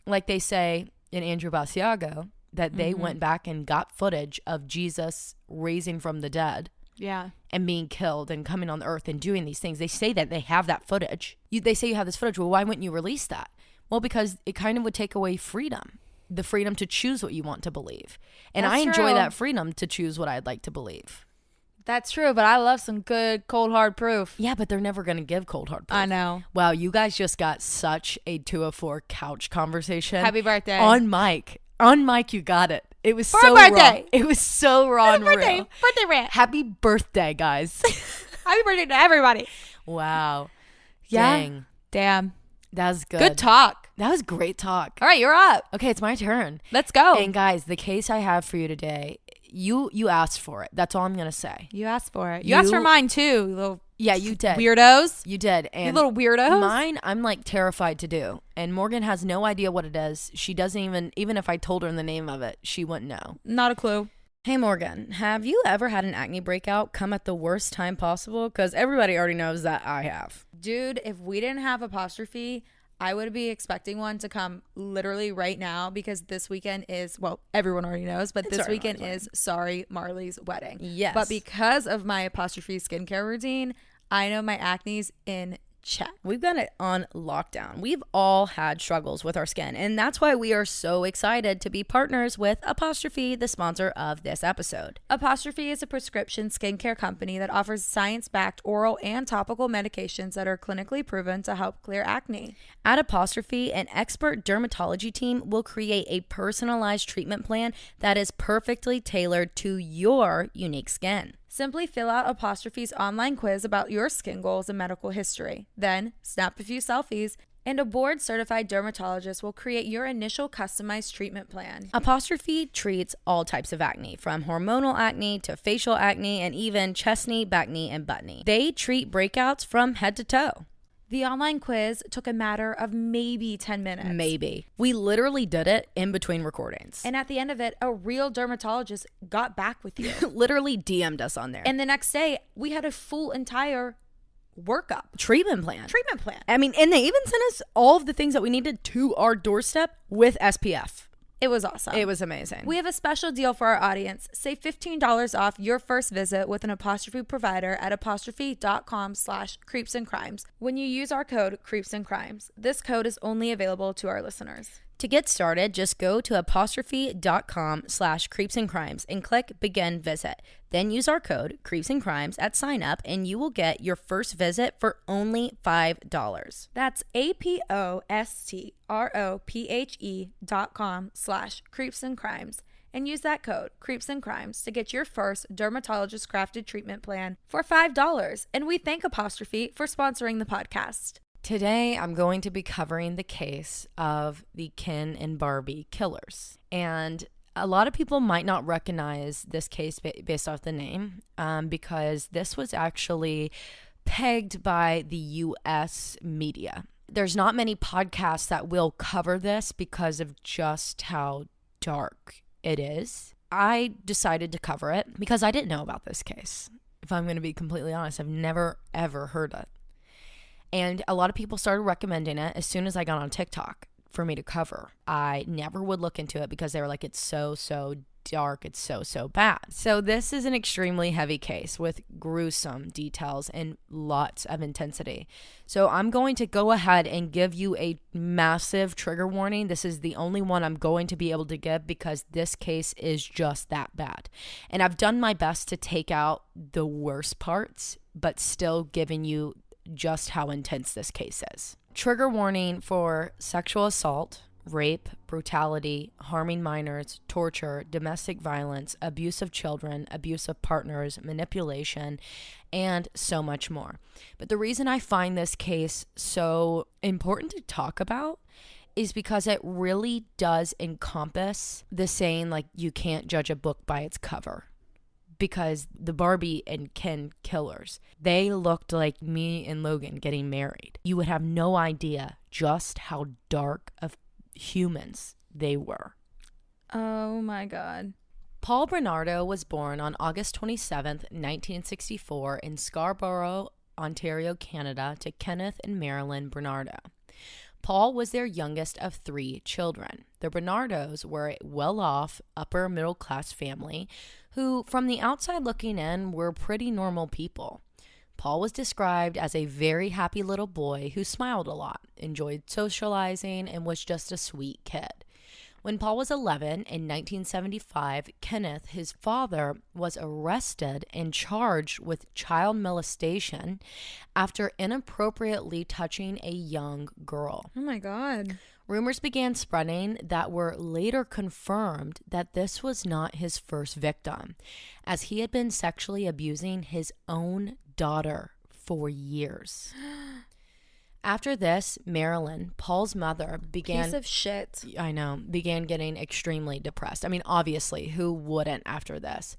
like they say in Andrew Basiago, that they went back and got footage of Jesus raising from the dead. Yeah. And being killed and coming on the earth and doing these things. They say that they have that footage. They say you have this footage. Well, why wouldn't you release that? Well, because it kind of would take away freedom. The freedom to choose what you want to believe. And That's I enjoy true. that freedom to choose what I'd like to believe. That's true, but I love some good cold hard proof. Yeah, but they're never going to give cold hard proof. I know. Wow, you guys just got such a 204 couch conversation. Happy birthday. On mic. On mic, you got it. It was For so birthday. raw. It was so raw and birthday, real. birthday rant. Happy birthday, guys. Happy birthday to everybody. Wow. Yeah. Dang. Damn. That was good. Good talk. That was great talk. All right, you're up. Okay, it's my turn. Let's go. And guys, the case I have for you today, you asked for it. That's all I'm going to say. You asked for it. You asked for mine too, you little Yeah, you did. weirdos. You did. You And little weirdos. mine, I'm like terrified to do. And Morgan has no idea what it is. She doesn't even if I told her the name of it, she wouldn't know. Not a clue. Hey Morgan, have you ever had an acne breakout come at the worst time possible? Because everybody already knows that I have. Dude, if we didn't have apostrophe, I would be expecting one to come literally right now because this weekend is, well, everyone already knows, but this weekend is Sorry Marley's wedding. Yes. But because of my apostrophe skincare routine, I know my acne's in check. We've got it on lockdown. We've all had struggles with our skin, and that's why we are so excited to be partners with Apostrophe, the sponsor of this episode. Apostrophe is a prescription skincare company that offers science-backed oral and topical medications that are clinically proven to help clear acne. At Apostrophe, an expert dermatology team will create a personalized treatment plan that is perfectly tailored to your unique skin. Simply fill out Apostrophe's online quiz about your skin goals and medical history. Then, snap a few selfies, and a board-certified dermatologist will create your initial customized treatment plan. Apostrophe treats all types of acne, from hormonal acne to facial acne and even chest knee, back knee, and butt knee. They treat breakouts from head to toe. The online quiz took a matter of maybe 10 minutes. Maybe. We literally did it in between recordings. And at the end of it, a real dermatologist got back with you. Literally DM'd us on there. And the next day, we had a full entire workup. Treatment plan. I mean, and they even sent us all of the things that we needed to our doorstep with SPF. It was awesome. It was amazing. We have a special deal for our audience. Save $15 off your first visit with an Apostrophe provider at apostrophe.com/creepsandcrimes when you use our code creepsandcrimes. This code is only available to our listeners. To get started, just go to apostrophe.com/creepsandcrimes and click begin visit. Then use our code creepsandcrimes at sign up and you will get your first visit for only $5. That's apostrophe.com/creepsandcrimes and use that code creepsandcrimes to get your first dermatologist crafted treatment plan for $5. And we thank Apostrophe for sponsoring the podcast. Today, I'm going to be covering the case of the Ken and Barbie killers. And a lot of people might not recognize this case based off the name because this was actually pegged by the U.S. media. There's not many podcasts that will cover this because of just how dark it is. I decided to cover it because I didn't know about this case. If I'm going to be completely honest, I've never, ever heard it. And a lot of people started recommending it as soon as I got on TikTok for me to cover. I never would look into it because they were like, it's so dark, it's so bad. So this is an extremely heavy case with gruesome details and lots of intensity. So I'm going to go ahead and give you a massive trigger warning. This is the only one I'm going to be able to give because this case is just that bad. And I've done my best to take out the worst parts, but still giving you just how intense this case is. Trigger warning for sexual assault, rape, brutality, harming minors, torture, domestic violence, abuse of children, abuse of partners, manipulation, and so much more. But the reason I find this case so important to talk about is because it really does encompass the saying, like, you can't judge a book by its cover. Because the Barbie and Ken killers, they looked like me and Logan getting married. You would have no idea just how dark of humans they were. Oh my God. Paul Bernardo was born on August 27th, 1964 in Scarborough, Ontario, Canada, to Kenneth and Marilyn Bernardo. Paul was their youngest of 3 children. The Bernardos were a well-off, upper-middle-class family who, from the outside looking in, were pretty normal people. Paul was described as a very happy little boy who smiled a lot, enjoyed socializing, and was just a sweet kid. When Paul was 11 in 1975, Kenneth, his father, was arrested and charged with child molestation after inappropriately touching a young girl. Oh my God. Rumors began spreading that were later confirmed that this was not his first victim, as he had been sexually abusing his own daughter for years. After this, Marilyn, Paul's mother, began... Piece of shit. I know, began getting extremely depressed. I mean, obviously, who wouldn't after this?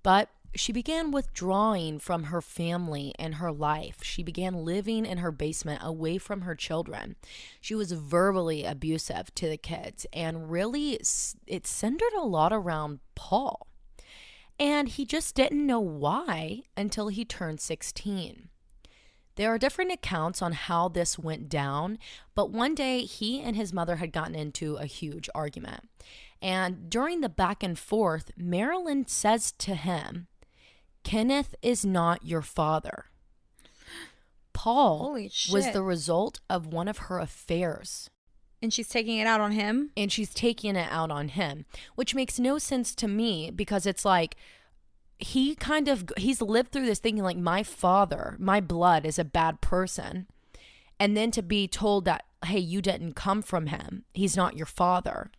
But she began withdrawing from her family and her life. She began living in her basement away from her children. She was verbally abusive to the kids, and really, it centered a lot around Paul. And he just didn't know why until he turned 16. There are different accounts on how this went down, but one day he and his mother had gotten into a huge argument. And during the back and forth, Marilyn says to him, "Kenneth is not your father." Paul was the result of one of her affairs. And she's taking it out on him? And she's taking it out on him, which makes no sense to me because it's like, he's lived through this thinking like, my father, my blood is a bad person. And then to be told that, hey, you didn't come from him. He's not your father.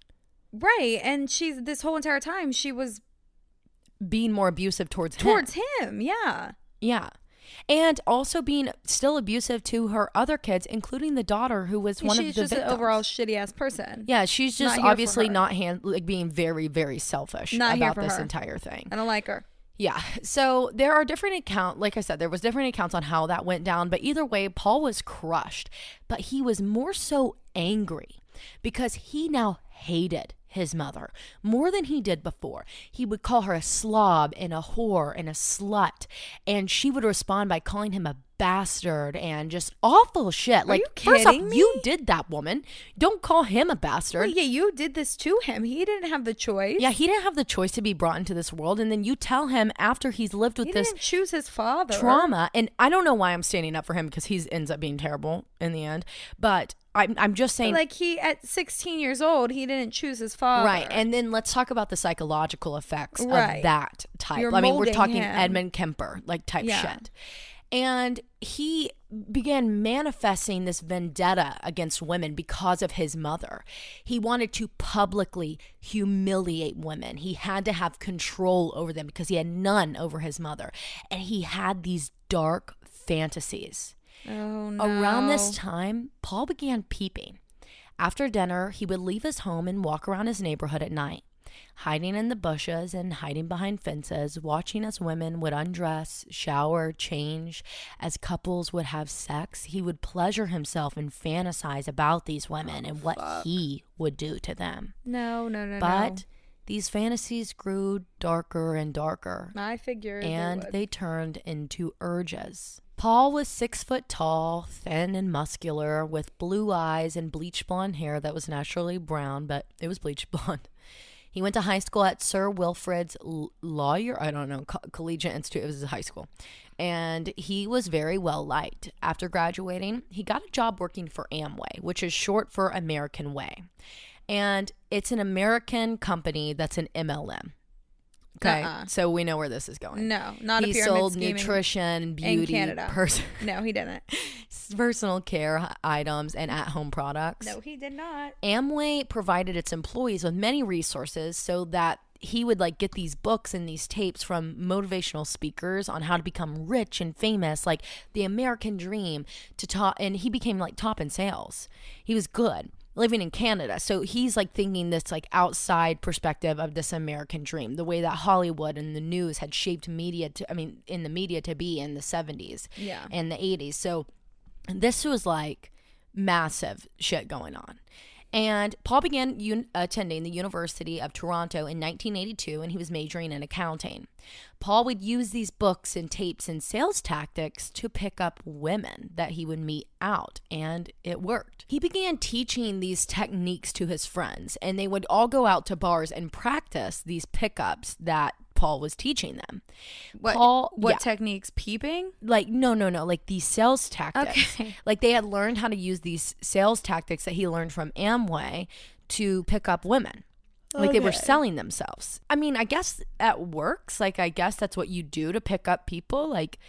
Right. And this whole entire time, she was being more abusive towards him. Yeah. Yeah. And also being still abusive to her other kids, including the daughter who was one of the victims. She's just an overall shitty ass person. Yeah, she's just obviously not being very, very selfish about this entire thing. I don't like her. Yeah. So there are different accounts. Like I said, there was different accounts on how that went down. But either way, Paul was crushed. But he was more so angry because he now hated his mother more than he did before. He would call her a slob and a whore and a slut. And she would respond by calling him a bastard and just awful shit. Are you first off, kidding me? you did that, woman. Don't call him a bastard. Well, yeah, you did this to him. He didn't have the choice. Yeah, he didn't have the choice to be brought into this world. And then you tell him after he's lived with this didn't choose his father. Trauma. And I don't know why I'm standing up for him because he ends up being terrible in the end. But I'm just saying, like, he at 16 years old, he didn't choose his father. Right. And then let's talk about the psychological effects of that type. I mean, we're talking him. Edmund Kemper type shit. And he began manifesting this vendetta against women because of his mother. He wanted to publicly humiliate women. He had to have control over them because he had none over his mother. And he had these dark fantasies. Oh, no. Around this time, Paul began peeping. After dinner, he would leave his home and walk around his neighborhood at night, hiding in the bushes and hiding behind fences, watching as women would undress, shower, change, as couples would have sex. He would pleasure himself and fantasize about these women and what he would do to them. No. But these fantasies grew darker and darker. I figured. And they turned into urges. Paul was 6 foot tall, thin and muscular, with blue eyes and bleach blonde hair that was naturally brown, but it was bleach blonde. He went to high school at Sir Wilfrid's Collegiate Institute. It was a high school. And he was very well liked. After graduating, he got a job working for Amway, which is short for American Way. And it's an American company that's an MLM. Okay, so we know where this is going. No, not he a pyramid sold scheme nutrition, beauty, in Canada. No, he didn't. Personal care items and at-home products. No, he did not. Amway provided its employees with many resources so that he would like get these books and these tapes from motivational speakers on how to become rich and famous, like the American dream to top. And he became like top in sales. He was good. Living in Canada. So he's like thinking this like outside perspective of this American dream, the way that Hollywood and the news had shaped media in the media to be in the 70s and the 80s. So this was like massive shit going on. And Paul began attending the University of Toronto in 1982, and he was majoring in accounting. Paul would use these books and tapes and sales tactics to pick up women that he would meet out, and it worked. He began teaching these techniques to his friends, and they would all go out to bars and practice these pickups that Paul was teaching them. What techniques? Peeping? Like, no. Like these sales tactics. Okay. Like they had learned how to use these sales tactics that he learned from Amway to pick up women. Like they were selling themselves. I mean, I guess that works. Like, I guess that's what you do to pick up people. Like,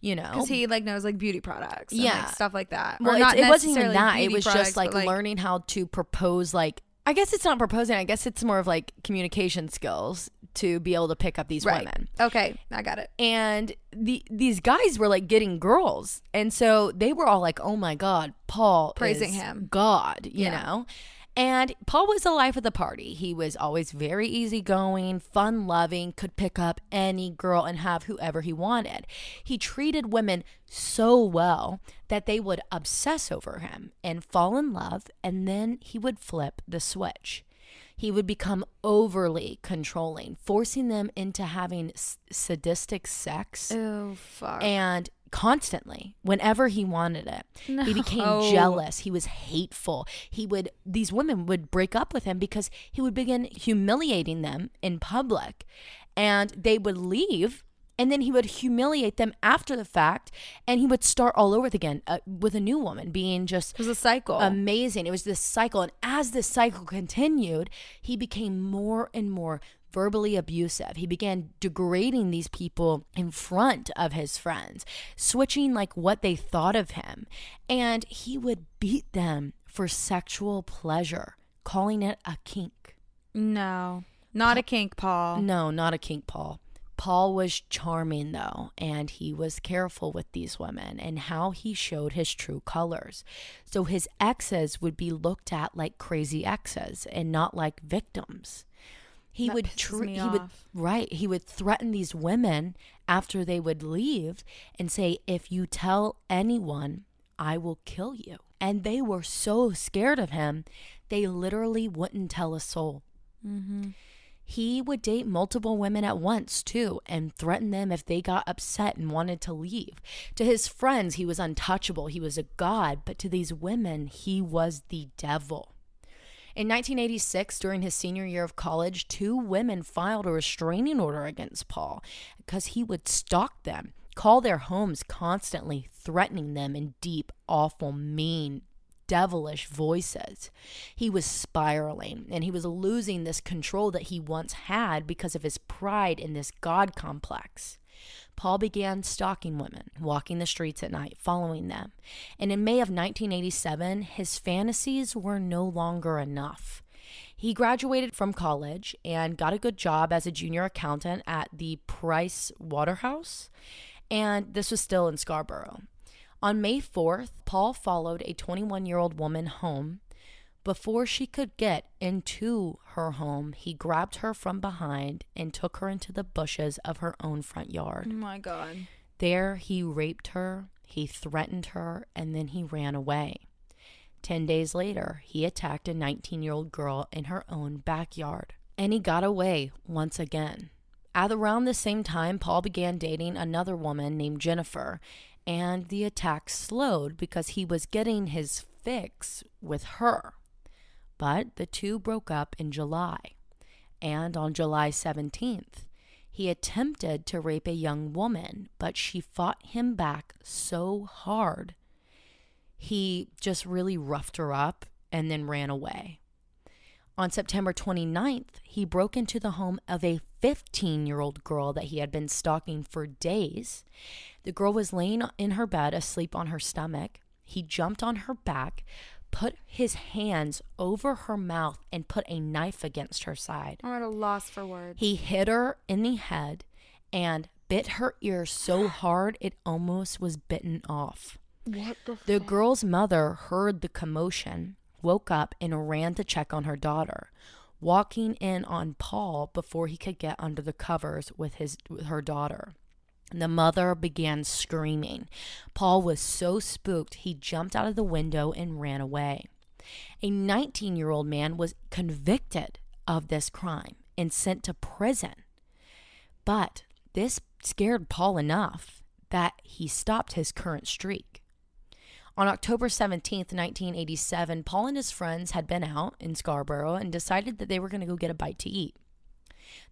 you know. Because he like knows like beauty products. And, like, stuff like that. Well, it wasn't even that. It was just like learning how to propose. Like, I guess it's not proposing. I guess it's more of like communication skills to be able to pick up these women. Okay, I got it. And these guys were like getting girls. And so they were all like, oh my God, Paul praising is him. God, you know? And Paul was the life of the party. He was always very easygoing, fun-loving, could pick up any girl and have whoever he wanted. He treated women so well that they would obsess over him and fall in love, and then he would flip the switch. He would become overly controlling, forcing them into having sadistic sex. Oh, fuck. And constantly, whenever he wanted it. No. He became jealous. He was hateful. These women would break up with him because he would begin humiliating them in public, and they would leave, and then he would humiliate them after the fact, and he would start all over again with a new woman, being just, it was a cycle. Amazing. It was this cycle, and as this cycle continued, he became more and more verbally abusive. He began degrading these people in front of his friends, switching like what they thought of him. And he would beat them for sexual pleasure, calling it a kink. No, not a kink, Paul. No, not a kink, Paul. Paul was charming though, and he was careful with these women and how he showed his true colors. So his exes would be looked at like crazy exes and not like victims. He would threaten these women after they would leave and say, if you tell anyone, I will kill you. And they were so scared of him, they literally wouldn't tell a soul. Mm-hmm. He would date multiple women at once too and threaten them if they got upset and wanted to leave. To his friends, he was untouchable. He was a god, but to these women, he was the devil. In 1986, during his senior year of college, 2 women filed a restraining order against Paul because he would stalk them, call their homes constantly, threatening them in deep, awful, mean, devilish voices. He was spiraling, and he was losing this control that he once had because of his pride in this God complex. Paul began stalking women, walking the streets at night, following them. And in May of 1987, his fantasies were no longer enough. He graduated from college and got a good job as a junior accountant at the Price Waterhouse, and this was still in Scarborough. On May 4th, Paul followed a 21-year-old woman home. Before she could get into her home, he grabbed her from behind and took her into the bushes of her own front yard. Oh my God. There, he raped her, he threatened her, and then he ran away. 10 days later, he attacked a 19-year-old girl in her own backyard. And he got away once again. At around the same time, Paul began dating another woman named Jennifer, and the attacks slowed because he was getting his fix with her. But the two broke up in July. And on July 17th, he attempted to rape a young woman, but she fought him back so hard. He just really roughed her up and then ran away. On September 29th, he broke into the home of a 15-year-old girl that he had been stalking for days. The girl was laying in her bed asleep on her stomach. He jumped on her back, put his hands over her mouth, and put a knife against her side. I'm at a loss for words. He hit her in the head and bit her ear so hard it almost was bitten off. What the The fuck? girl's mother heard the commotion, woke up, and ran to check on her daughter, walking in on Paul before he could get under the covers with her daughter. The mother began screaming. Paul was so spooked, he jumped out of the window and ran away. A 19-year-old man was convicted of this crime and sent to prison. But this scared Paul enough that he stopped his current streak. On October 17th, 1987, Paul and his friends had been out in Scarborough and decided that they were going to go get a bite to eat.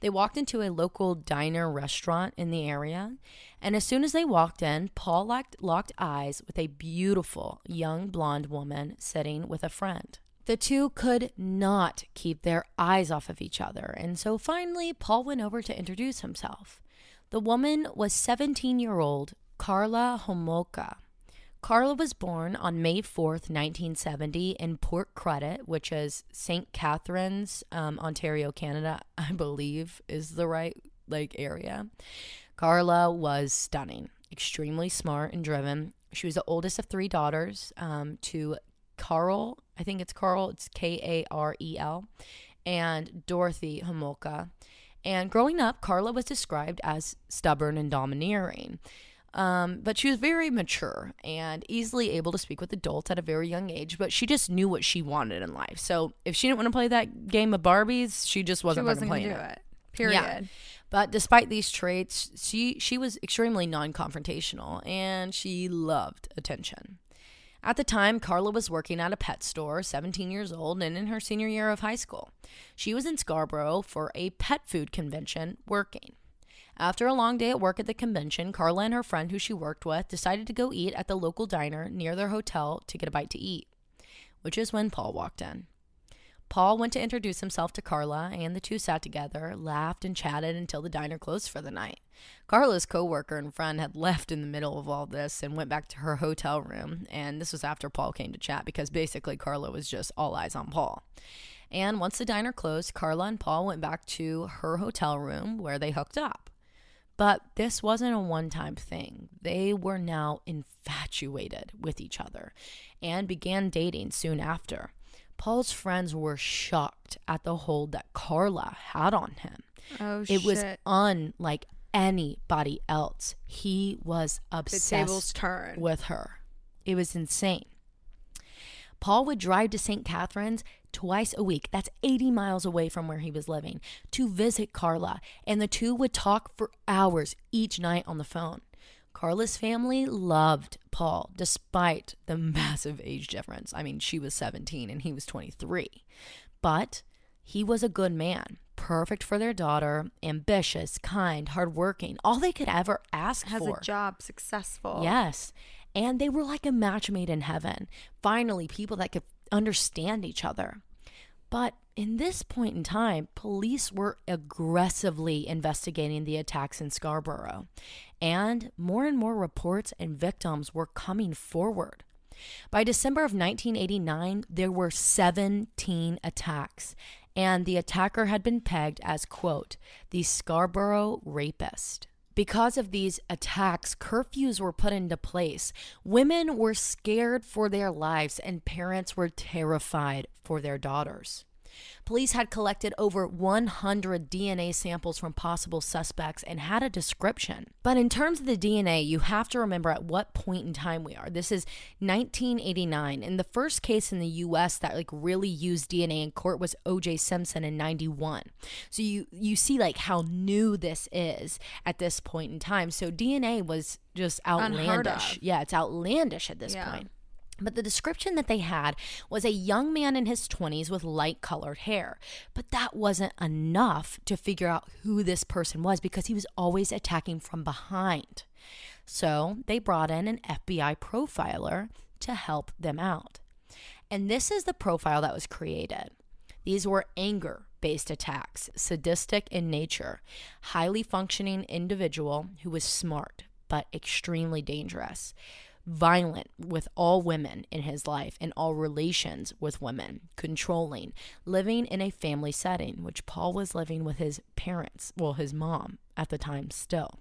They walked into a local diner restaurant in the area, and as soon as they walked in, Paul locked eyes with a beautiful young blonde woman sitting with a friend. The two could not keep their eyes off of each other, and so finally Paul went over to introduce himself. The woman was 17-year-old Carla Homolka. Carla was born on May 4th, 1970 in Port Credit, which is St. Catharines, Ontario, Canada, I believe is the right area. Carla was stunning, extremely smart and driven. She was the oldest of three daughters to Carl, I think it's Carl, it's Karel, and Dorothy Homolka. And growing up, Carla was described as stubborn and domineering. But she was very mature and easily able to speak with adults at a very young age, but she just knew what she wanted in life. So if she didn't want to play that game of Barbies, she just wasn't playing gonna do it. Period. Yeah. But despite these traits, she was extremely non-confrontational and she loved attention. At the time, Carla was working at a pet store, 17 years old, and in her senior year of high school. She was in Scarborough for a pet food convention working. After a long day at work at the convention, Carla and her friend who she worked with decided to go eat at the local diner near their hotel to get a bite to eat, which is when Paul walked in. Paul went to introduce himself to Carla, and the two sat together, laughed, and chatted until the diner closed for the night. Carla's coworker and friend had left in the middle of all this and went back to her hotel room, and this was after Paul came to chat because basically Carla was just all eyes on Paul. And once the diner closed, Carla and Paul went back to her hotel room where they hooked up. But this wasn't a one-time thing. They were now infatuated with each other and began dating soon after. Paul's friends were shocked at the hold that Carla had on him. Oh, It was shit. unlike anybody else. He was The tables obsessed turn. with her. It was insane. Paul would drive to St. Catharines twice a week. That's 80 miles away from where he was living to visit Carla. And the two would talk for hours each night on the phone. Carla's family loved Paul despite the massive age difference. I mean, she was 17 and he was 23. But he was a good man, perfect for their daughter, ambitious, kind, hardworking, all they could ever ask Has for. a job, successful. Yes. And they were like a match made in heaven. Finally, people that could understand each other. But in this point in time, police were aggressively investigating the attacks in Scarborough. And more reports and victims were coming forward. By December of 1989, there were 17 attacks. And the attacker had been pegged as, quote, the Scarborough rapist, Because of these attacks, curfews were put into place. Women were scared for their lives, and parents were terrified for their daughters. Police had collected over 100 DNA samples from possible suspects and had a description. But in terms of the DNA, you have to remember at what point in time we are. This is 1989, and the first case in the U.S. that really used DNA in court was O.J. Simpson in 91. So you see how new this is at this point in time. So DNA was just outlandish. Unheard of. Yeah, it's outlandish at this point. But the description that they had was a young man in his 20s with light-colored hair. But that wasn't enough to figure out who this person was because he was always attacking from behind. So they brought in an FBI profiler to help them out. And this is the profile that was created. These were anger-based attacks, sadistic in nature, highly functioning individual who was smart but extremely dangerous. Violent with all women in his life and all relations with women, controlling, living in a family setting, which Paul was living with his parents, his mom at the time still,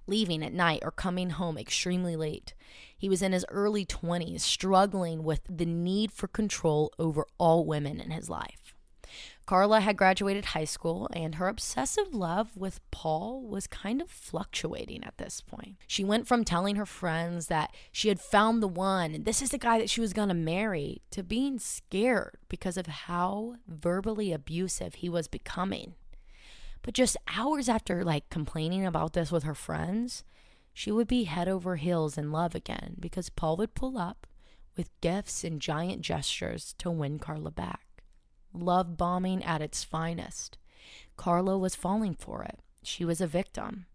leaving at night or coming home extremely late. He was in his early 20s, struggling with the need for control over all women in his life. Carla had graduated high school, and her obsessive love with Paul was kind of fluctuating at this point. She went from telling her friends that she had found the one, and this is the guy that she was going to marry, to being scared because of how verbally abusive he was becoming. But just hours after complaining about this with her friends, she would be head over heels in love again because Paul would pull up with gifts and giant gestures to win Carla back. Love bombing at its finest. Carla was falling for it. She was a victim.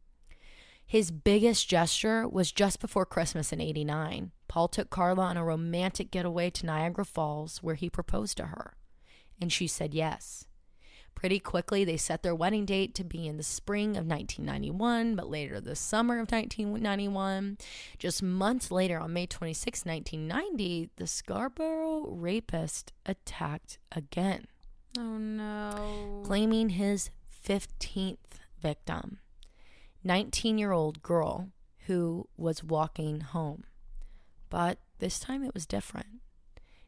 His biggest gesture was just before Christmas in '89. Paul took Carla on a romantic getaway to Niagara Falls where he proposed to her, and she said yes. Pretty quickly, they set their wedding date to be in the spring of 1991, but later the summer of 1991. Just months later, on May 26, 1990, the Scarborough rapist attacked again. Oh, no. Claiming his 15th victim, 19-year-old girl who was walking home. But this time it was different.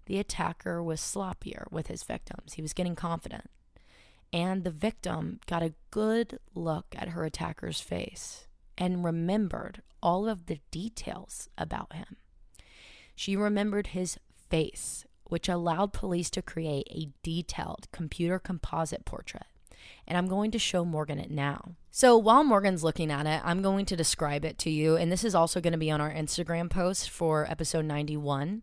The attacker was sloppier with his victims. He was getting confident. And the victim got a good look at her attacker's face and remembered all of the details about him. She remembered his face, which allowed police to create a detailed computer composite portrait. And I'm going to show Morgan it now. So while Morgan's looking at it, I'm going to describe it to you. And this is also going to be on our Instagram post for episode 91.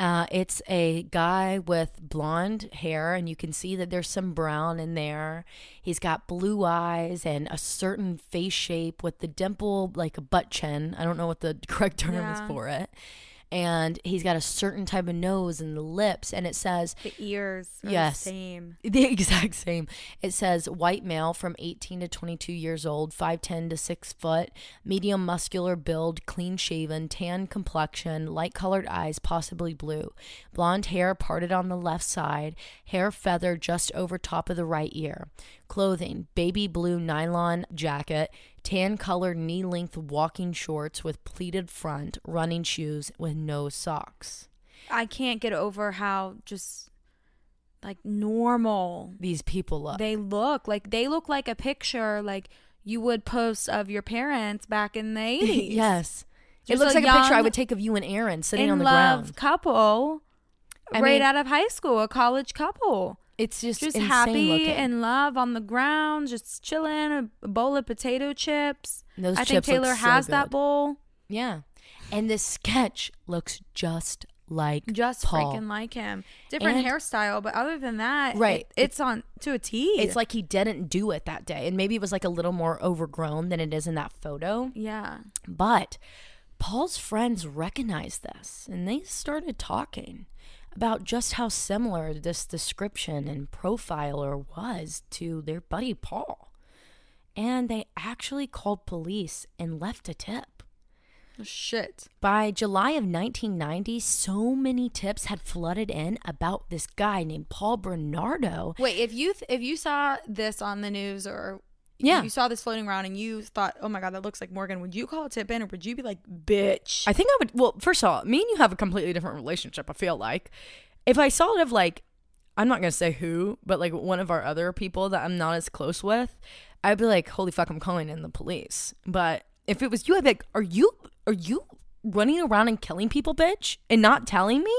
It's a guy with blonde hair, and you can see that there's some brown in there. He's got blue eyes and a certain face shape with the dimple, like a butt chin. I don't know what the correct term is for it. And he's got a certain type of nose and the lips, and it says the ears are the same. The exact same. It says white male from 18 to 22 years old, 5'10" to 6 foot, medium muscular build, clean shaven, tan complexion, light colored eyes, possibly blue, blonde hair parted on the left side, hair feathered just over top of the right ear. Clothing, baby blue nylon jacket, tan colored knee-length walking shorts with pleated front, running shoes with no socks. I can't get over how just normal these people look. They look like a picture you would post of your parents back in the 80s. Yes. It looks like a picture I would take of you and Aaron sitting on the ground. In-love couple out of high school, a college couple. It's just happy looking. in love on the ground, just chilling, a bowl of potato chips. I think Taylor has that bowl. Yeah. And this sketch looks just like Paul. Freaking like him. Different hairstyle, but other than that, right. It's on to a T. It's like he didn't do it that day. And maybe it was a little more overgrown than it is in that photo. Yeah. But Paul's friends recognized this, and they started talking about just how similar this description and profiler was to their buddy Paul. And they actually called police and left a tip. Shit. By July of 1990, so many tips had flooded in about this guy named Paul Bernardo. Wait, if you saw this on the news or Yeah. You saw this floating around and you thought, oh my God, that looks like Morgan. Would you call it tip-in or would you be like, bitch? I think I would. Well, first of all, me and you have a completely different relationship, I feel like. If I saw it of like, I'm not going to say who, but like one of our other people that I'm not as close with, I'd be like, holy fuck, I'm calling in the police. But if it was you, I'd be like, are you running around and killing people, bitch? And not telling me?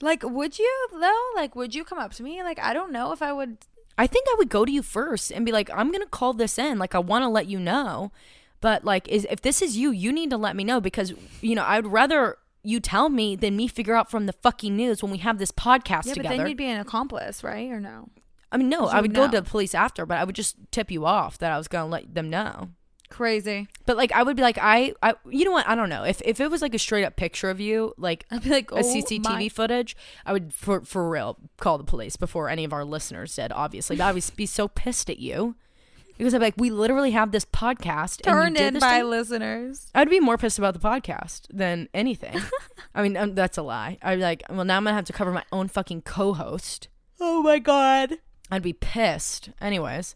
Like, would you though? Like, would you come up to me? Like, I don't know if I would. I think I would go to you first and be like, I'm going to call this in. Like, I want to let you know. But, like, if this is you, you need to let me know because, you know, I'd rather you tell me than me figure out from the fucking news when we have this podcast together. Yeah, but then you'd be an accomplice, right? Or no? I mean, no, I would go to the police after, but I would just tip you off that I was going to let them know. Crazy. But, like, I would be like, you know what? I don't know. If it was, like, a straight up picture of you, like, I'd be like, a CCTV footage, I would, for real, call the police before any of our listeners did, obviously. But I would be so pissed at you because I'd be like, we literally have this podcast. Turned in by listeners. I'd be more pissed about the podcast than anything. I mean, that's a lie. I'd be like, well, now I'm going to have to cover my own fucking co-host. Oh, my God. I'd be pissed. Anyways.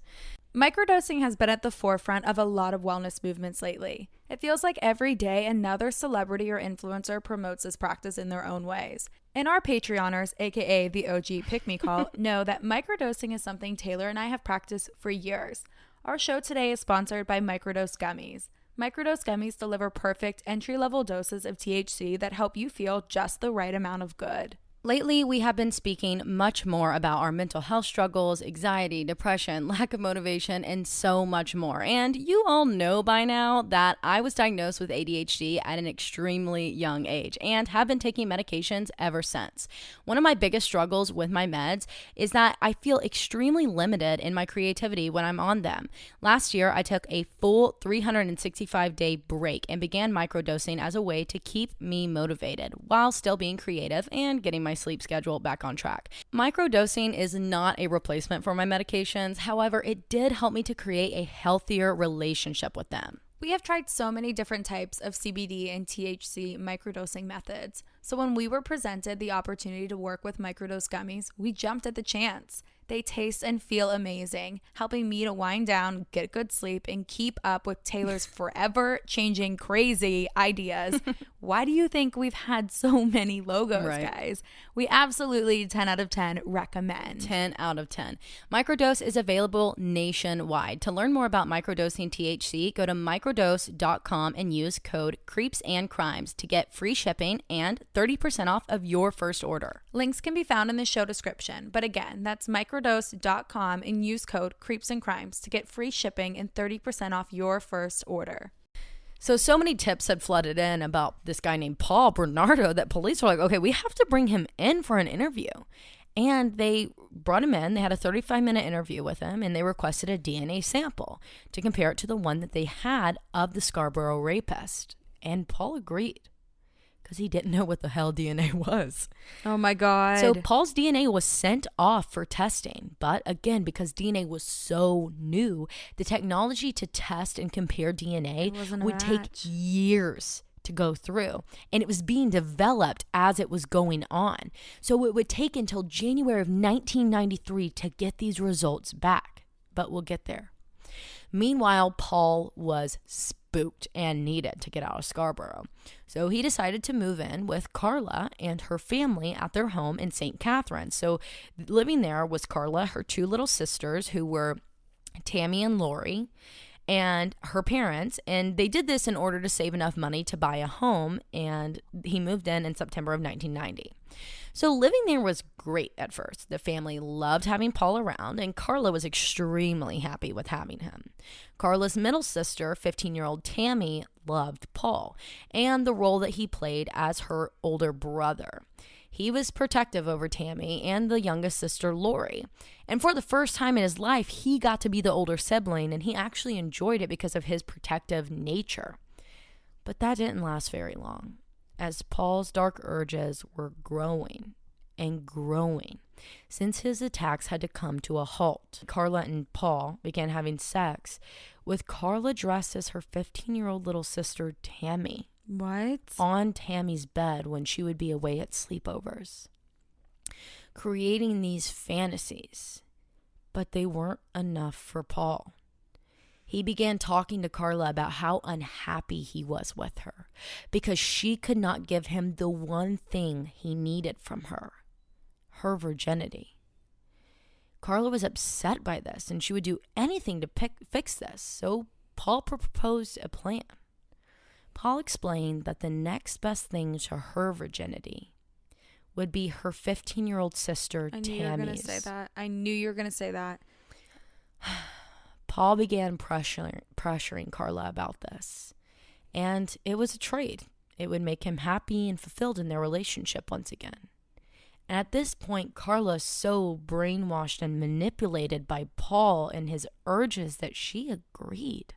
Microdosing has been at the forefront of a lot of wellness movements lately. It feels like every day another celebrity or influencer promotes this practice in their own ways. And our Patreoners, aka the OG Pick Me Call, know that microdosing is something Taylor and I have practiced for years. Our show today is sponsored by Microdose Gummies. Microdose Gummies deliver perfect entry-level doses of THC that help you feel just the right amount of good. Lately, we have been speaking much more about our mental health struggles, anxiety, depression, lack of motivation, and so much more. And you all know by now that I was diagnosed with ADHD at an extremely young age and have been taking medications ever since. One of my biggest struggles with my meds is that I feel extremely limited in my creativity when I'm on them. Last year, I took a full 365-day break and began microdosing as a way to keep me motivated while still being creative and getting my sleep schedule back on track. Microdosing is not a replacement for my medications. However, it did help me to create a healthier relationship with them. We have tried so many different types of CBD and THC microdosing methods. So when we were presented the opportunity to work with microdose gummies, we jumped at the chance. They taste and feel amazing, helping me to wind down, get good sleep, and keep up with Taylor's forever changing crazy ideas. Why do you think we've had so many logos, guys? We absolutely 10 out of 10 recommend. 10 out of 10. Microdose is available nationwide. To learn more about microdosing THC, go to microdose.com and use code CREEPSANDCRIMES to get free shipping and 30% off of your first order. Links can be found in the show description, but again, that's microdose.com and use code CREEPSANDCRIMES to get free shipping and 30% off your first order. So many tips had flooded in about this guy named Paul Bernardo that police were like, okay, we have to bring him in for an interview. And they brought him in. They had a 35-minute interview with him, and they requested a DNA sample to compare it to the one that they had of the Scarborough rapist. And Paul agreed because he didn't know what the hell DNA was. Oh my God. So Paul's DNA was sent off for testing. But again, because DNA was so new, the technology to test and compare DNA would take years to go through. And it was being developed as it was going on. So it would take until January of 1993 to get these results back. But we'll get there. Meanwhile, Paul was spooked and needed to get out of Scarborough. So he decided to move in with Carla and her family at their home in St. Catharines. So living there was Carla, her two little sisters, who were Tammy and Lori, and her parents. And they did this in order to save enough money to buy a home. And he moved in September of 1990. So living there was great at first. The family loved having Paul around, and Carla was extremely happy with having him. Carla's middle sister, 15-year-old Tammy, loved Paul and the role that he played as her older brother. He was protective over Tammy and the youngest sister, Lori. And for the first time in his life, he got to be the older sibling, and he actually enjoyed it because of his protective nature. But that didn't last very long, as Paul's dark urges were growing and growing. Since his attacks had to come to a halt, Carla and Paul began having sex with Carla dressed as her 15-year-old little sister, Tammy. What? On Tammy's bed when she would be away at sleepovers, creating these fantasies. But they weren't enough for Paul. He began talking to Carla about how unhappy he was with her because she could not give him the one thing he needed from her virginity. Carla was upset by this, and she would do anything to fix this, so Paul proposed a plan. Paul explained that the next best thing to her virginity would be her 15-year-old sister, Tammy's. I knew you were going to say that. Paul began pressuring Carla about this, and it was a trade. It would make him happy and fulfilled in their relationship once again. And at this point, Carla is so brainwashed and manipulated by Paul and his urges that she agreed,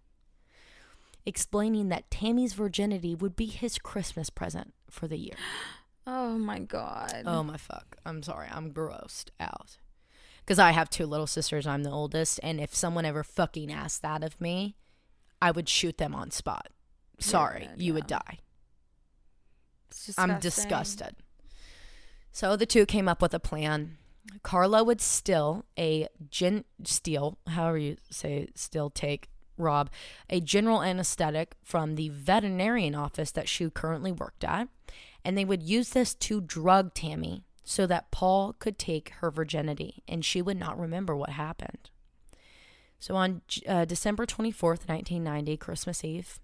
explaining that Tammy's virginity would be his Christmas present for the year. Oh my God. Oh my fuck. I'm sorry. I'm grossed out. Because I have 2 little sisters. I'm the oldest. And if someone ever fucking asked that of me, I would shoot them on spot. Sorry. You would die. I'm disgusted. So the 2 came up with a plan. Carla would take Rob a general anesthetic from the veterinarian office that she currently worked at, and they would use this to drug Tammy so that Paul could take her virginity and she would not remember what happened. So on December 24th, 1990, Christmas Eve,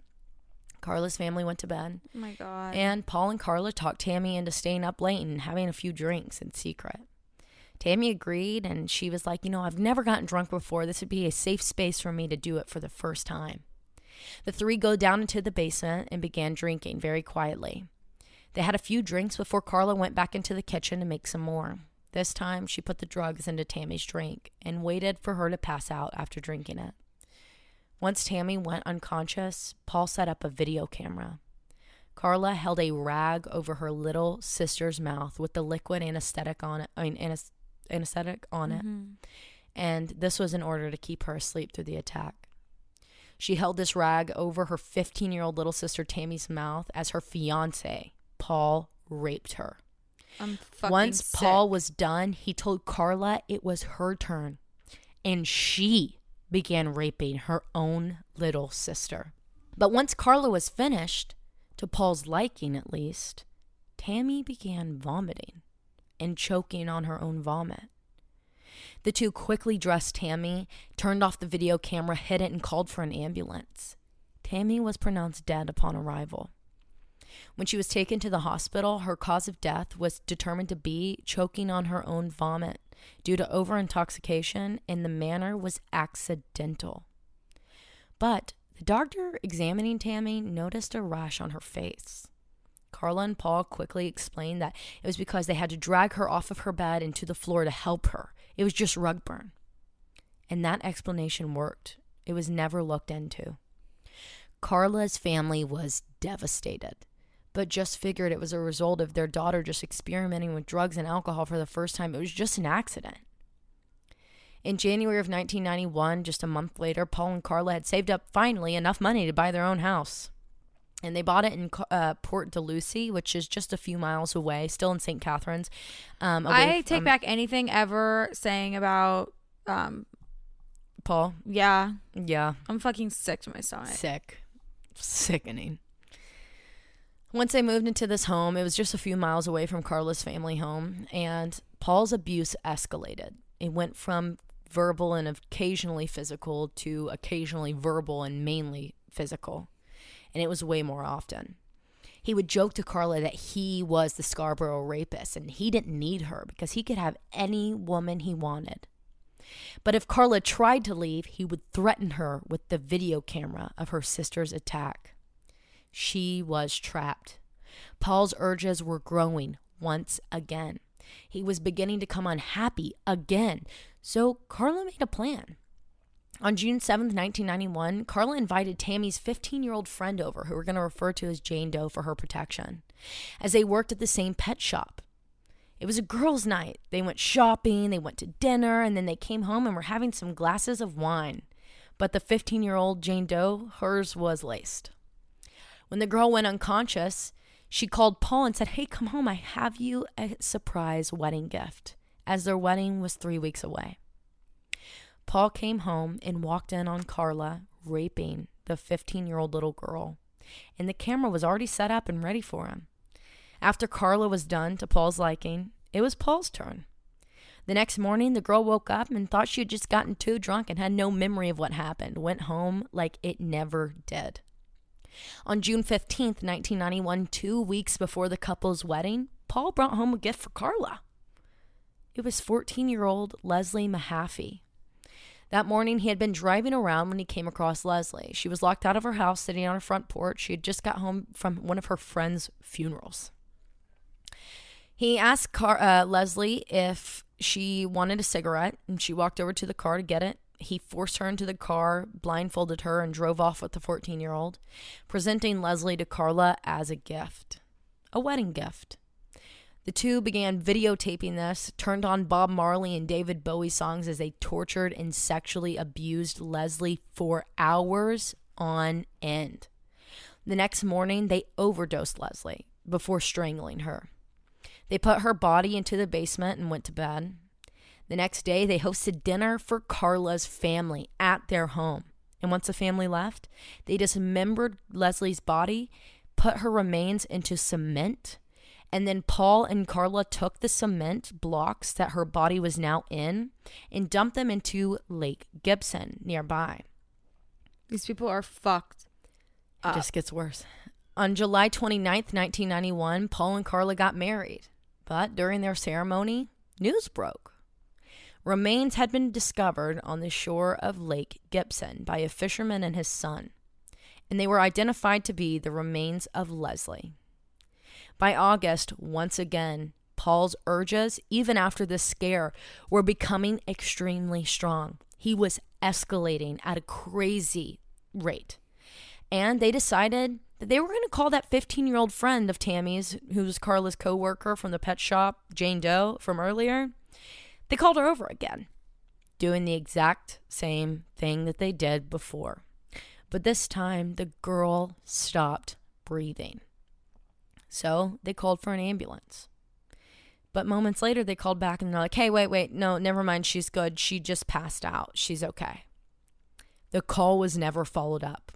Carla's family went to bed. Oh my God. And Paul and Carla talked Tammy into staying up late and having a few drinks in secret. Tammy agreed, and she was like, I've never gotten drunk before. This would be a safe space for me to do it for the first time. The 3 go down into the basement and began drinking very quietly. They had a few drinks before Carla went back into the kitchen to make some more. This time, she put the drugs into Tammy's drink and waited for her to pass out after drinking it. Once Tammy went unconscious, Paul set up a video camera. Carla held a rag over her little sister's mouth with the liquid anesthetic on it. And this was in order to keep her asleep through the attack. She held this rag over her 15-year-old little sister Tammy's mouth as her fiance, Paul, raped her. Once sick. Paul was done, he told Carla it was her turn, and she began raping her own little sister. But once Carla was finished, to Paul's liking at least, Tammy began vomiting and choking on her own vomit. The 2 quickly dressed Tammy, turned off the video camera, hid it, and called for an ambulance. Tammy was pronounced dead upon arrival. When she was taken to the hospital, her cause of death was determined to be choking on her own vomit due to overintoxication, and the manner was accidental. But the doctor examining Tammy noticed a rash on her face. Carla and Paul quickly explained that it was because they had to drag her off of her bed and to the floor to help her. It was just rug burn. And that explanation worked. It was never looked into. Carla's family was devastated, but just figured it was a result of their daughter just experimenting with drugs and alcohol for the first time. It was just an accident. In January of 1991, just a month later, Paul and Carla had saved up finally enough money to buy their own house. And they bought it in Port Dalhousie, which is just a few miles away, still in St. Catharines. I take back anything ever saying about Paul. Yeah. Yeah. I'm fucking sick to my stomach. Sickening. Once they moved into this home, it was just a few miles away from Carla's family home, and Paul's abuse escalated. It went from verbal and occasionally physical to occasionally verbal and mainly physical. And it was way more often. He would joke to Carla that he was the Scarborough rapist and he didn't need her because he could have any woman he wanted. But if Carla tried to leave, he would threaten her with the video camera of her sister's attack. She was trapped. Paul's urges were growing once again. He was beginning to come unhappy again. So Carla made a plan. On June 7th, 1991, Carla invited Tammy's 15-year-old friend over, who we're going to refer to as Jane Doe for her protection, as they worked at the same pet shop. It was a girls' night. They went shopping, they went to dinner, and then they came home and were having some glasses of wine. But the 15-year-old Jane Doe, hers was laced. When the girl went unconscious, she called Paul and said, "Hey, come home. I have you a surprise wedding gift," as their wedding was 3 weeks away. Paul came home and walked in on Carla raping the 15-year-old little girl, and the camera was already set up and ready for him. After Carla was done to Paul's liking, it was Paul's turn. The next morning, the girl woke up and thought she had just gotten too drunk and had no memory of what happened, went home like it never did. On June 15th, 1991, 2 weeks before the couple's wedding, Paul brought home a gift for Carla. It was 14-year-old Leslie Mahaffey. That morning, he had been driving around when he came across Leslie. She was locked out of her house, sitting on her front porch. She had just got home from one of her friend's funerals. He asked Leslie if she wanted a cigarette, and she walked over to the car to get it. He forced her into the car, blindfolded her, and drove off with the 14-year-old, presenting Leslie to Carla as a gift, a wedding gift. The two began videotaping this, turned on Bob Marley and David Bowie songs as they tortured and sexually abused Leslie for hours on end. The next morning, they overdosed Leslie before strangling her. They put her body into the basement and went to bed. The next day, they hosted dinner for Carla's family at their home. And once the family left, they dismembered Leslie's body, put her remains into cement, and then Paul and Carla took the cement blocks that her body was now in and dumped them into Lake Gibson nearby. These people are fucked up. It just gets worse. On July 29th, 1991, Paul and Carla got married. But during their ceremony, news broke. Remains had been discovered on the shore of Lake Gibson by a fisherman and his son, and they were identified to be the remains of Leslie. By August, once again, Paul's urges, even after this scare, were becoming extremely strong. He was escalating at a crazy rate. And they decided that they were going to call that 15-year-old friend of Tammy's, who was Carla's co-worker from the pet shop, Jane Doe, from earlier. They called her over again, doing the exact same thing that they did before. But this time, the girl stopped breathing. So they called for an ambulance. But moments later, they called back and they're like, hey, wait, no, never mind, she's good. She just passed out. She's okay. The call was never followed up.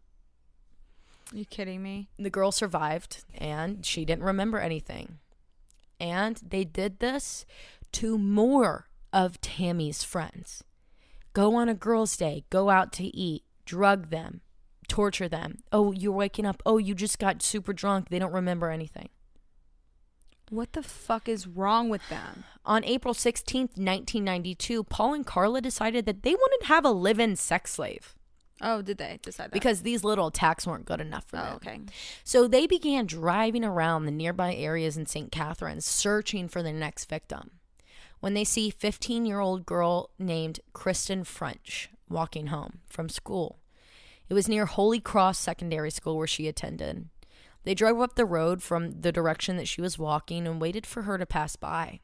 Are you kidding me? The girl survived, and she didn't remember anything. And they did this to more of Tammy's friends. Go on a girl's day, go out to eat, drug them, torture them. Oh, you're waking up. Oh, you just got super drunk. They don't remember anything. What the fuck is wrong with them? On April 16th, 1992, Paul and Carla decided that they wanted to have a live-in sex slave. Oh, did they decide that? Because these little attacks weren't good enough for them. Oh, okay. So they began driving around the nearby areas in St. Catharines, searching for their next victim. When they see 15-year-old girl named Kristen French walking home from school. It was near Holy Cross Secondary School where she attended. They drove up the road from the direction that she was walking and waited for her to pass by.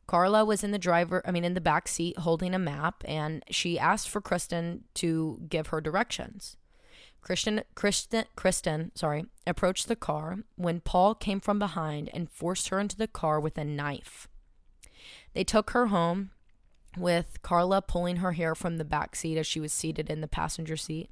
Carla was in the back seat holding a map, and she asked for Kristen to give her directions. Kristen approached the car when Paul came from behind and forced her into the car with a knife. They took her home, with Carla pulling her hair from the back seat as she was seated in the passenger seat.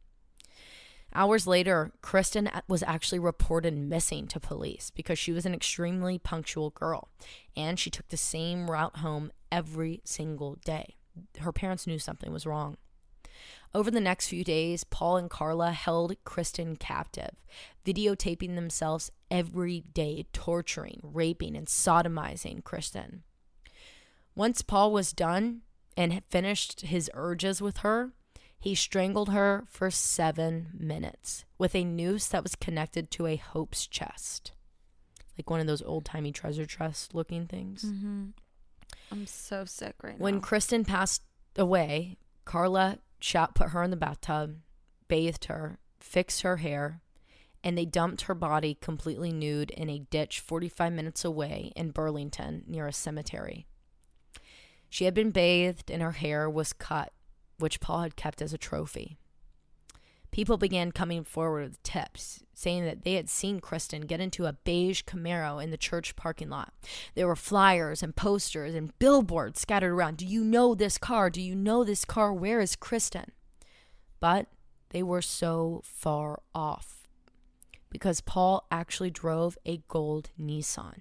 Hours later, Kristen was actually reported missing to police because she was an extremely punctual girl, and she took the same route home every single day. Her parents knew something was wrong. Over the next few days, Paul and Carla held Kristen captive, videotaping themselves every day, torturing, raping, and sodomizing Kristen. Once Paul was done and had finished his urges with her, he strangled her for 7 minutes with a noose that was connected to a hope's chest. Like one of those old-timey treasure chest looking things. Mm-hmm. I'm so sick right now. When Kristen passed away, Carla put her in the bathtub, bathed her, fixed her hair, and they dumped her body completely nude in a ditch 45 minutes away in Burlington near a cemetery. She had been bathed and her hair was cut, which Paul had kept as a trophy. People began coming forward with tips, saying that they had seen Kristen get into a beige Camaro in the church parking lot. There were flyers and posters and billboards scattered around. Do you know this car? Do you know this car? Where is Kristen? But they were so far off because Paul actually drove a gold Nissan.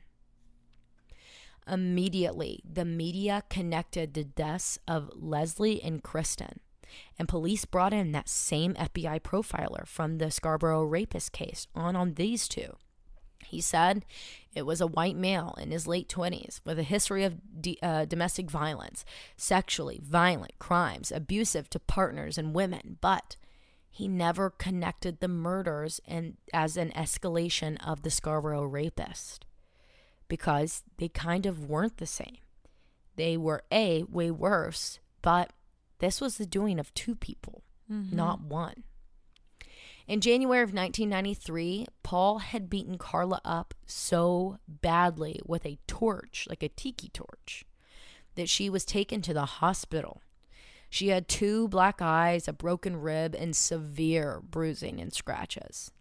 Immediately, the media connected the deaths of Leslie and Kristen, and police brought in that same FBI profiler from the Scarborough rapist case on these two. He said it was a white male in his late 20s with a history of domestic violence, sexually violent crimes, abusive to partners and women, but he never connected the murders as an escalation of the Scarborough rapist because they kind of weren't the same. They were way worse, but this was the doing of two people, not one. In January of 1993, Paul had beaten Carla up so badly with a torch, like a tiki torch, that she was taken to the hospital. She had 2 black eyes, a broken rib, and severe bruising and scratches.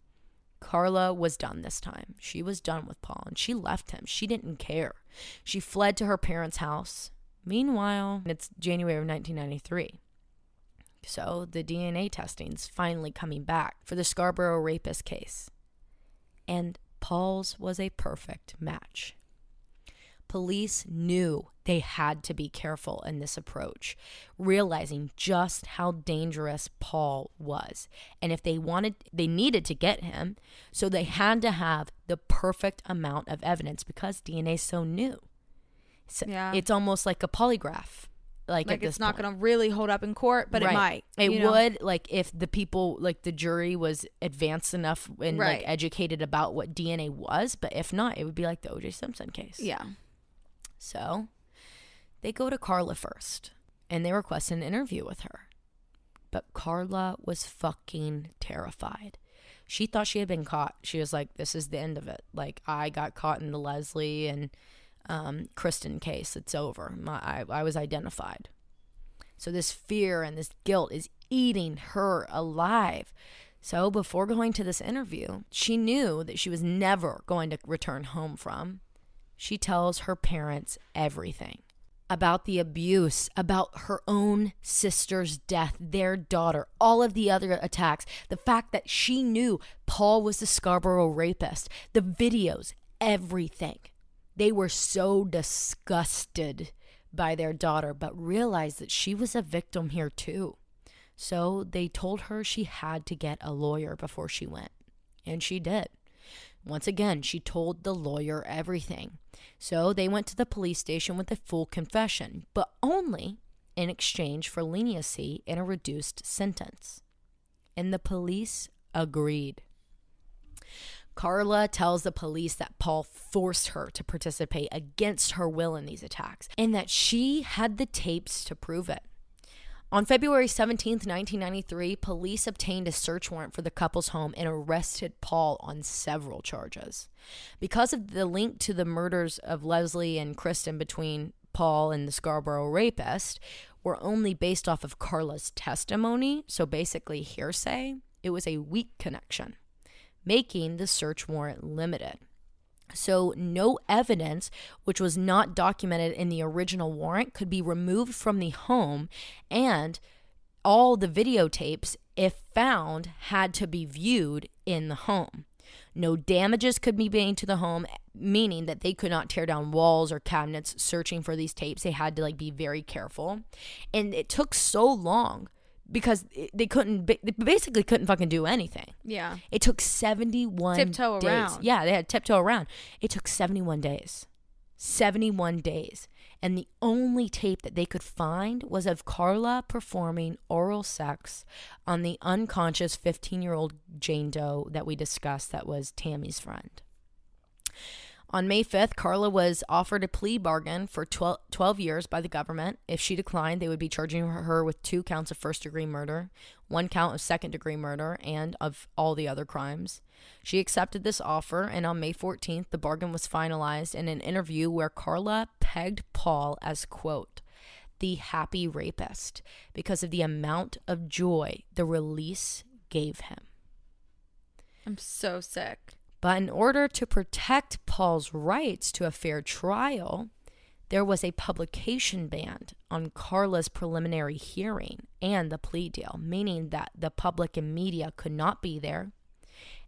Carla was done this time. She was done with Paul, and she left him. She didn't care. She fled to her parents' house. Meanwhile, it's January of 1993. So the DNA testing's finally coming back for the Scarborough rapist case. And Paul's was a perfect match. Police knew they had to be careful in this approach, realizing just how dangerous Paul was. And if they needed to get him, so they had to have the perfect amount of evidence because DNA is so new. So it's almost like a polygraph. Like it's not going to really hold up in court, but it might. It would, like, if the people, like the jury was advanced enough and like educated about what DNA was. But if not, it would be like the O.J. Simpson case. Yeah. So they go to Carla first and they request an interview with her. But Carla was fucking terrified. She thought she had been caught. She was like, this is the end of it. Like, I got caught in the Leslie and Kristen case. It's over. I was identified. So this fear and this guilt is eating her alive. So before going to this interview, she knew that she was never going to return home from. She tells her parents everything about the abuse, about her own sister's death, their daughter, all of the other attacks, the fact that she knew Paul was the Scarborough rapist, the videos, everything. They were so disgusted by their daughter, but realized that she was a victim here too. So they told her she had to get a lawyer before she went. And she did. Once again, she told the lawyer everything. So they went to the police station with a full confession, but only in exchange for leniency and a reduced sentence. And the police agreed. Carla tells the police that Paul forced her to participate against her will in these attacks and that she had the tapes to prove it. On February 17th, 1993, police obtained a search warrant for the couple's home and arrested Paul on several charges. Because of the link to the murders of Leslie and Kristen between Paul and the Scarborough rapist were only based off of Carla's testimony, so basically hearsay, it was a weak connection, making the search warrant limited. So no evidence which was not documented in the original warrant could be removed from the home, and all the videotapes, if found, had to be viewed in the home. No damages could be made to the home, meaning that they could not tear down walls or cabinets searching for these tapes. They had to be very careful. And it took so long because they basically couldn't fucking do anything. Yeah. It took 71 tiptoe days. Around. Yeah, they had tiptoe around. It took 71 days. 71 days. And the only tape that they could find was of Carla performing oral sex on the unconscious 15-year-old Jane Doe that we discussed that was Tammy's friend. On May 5th, Carla was offered a plea bargain for 12 years by the government. If she declined, they would be charging her with 2 counts of first-degree murder, 1 count of second-degree murder, and of all the other crimes. She accepted this offer, and on May 14th, the bargain was finalized in an interview where Carla pegged Paul as, quote, the happy rapist, because of the amount of joy the release gave him. I'm so sick. But in order to protect Paul's rights to a fair trial, there was a publication ban on Carla's preliminary hearing and the plea deal, meaning that the public and media could not be there,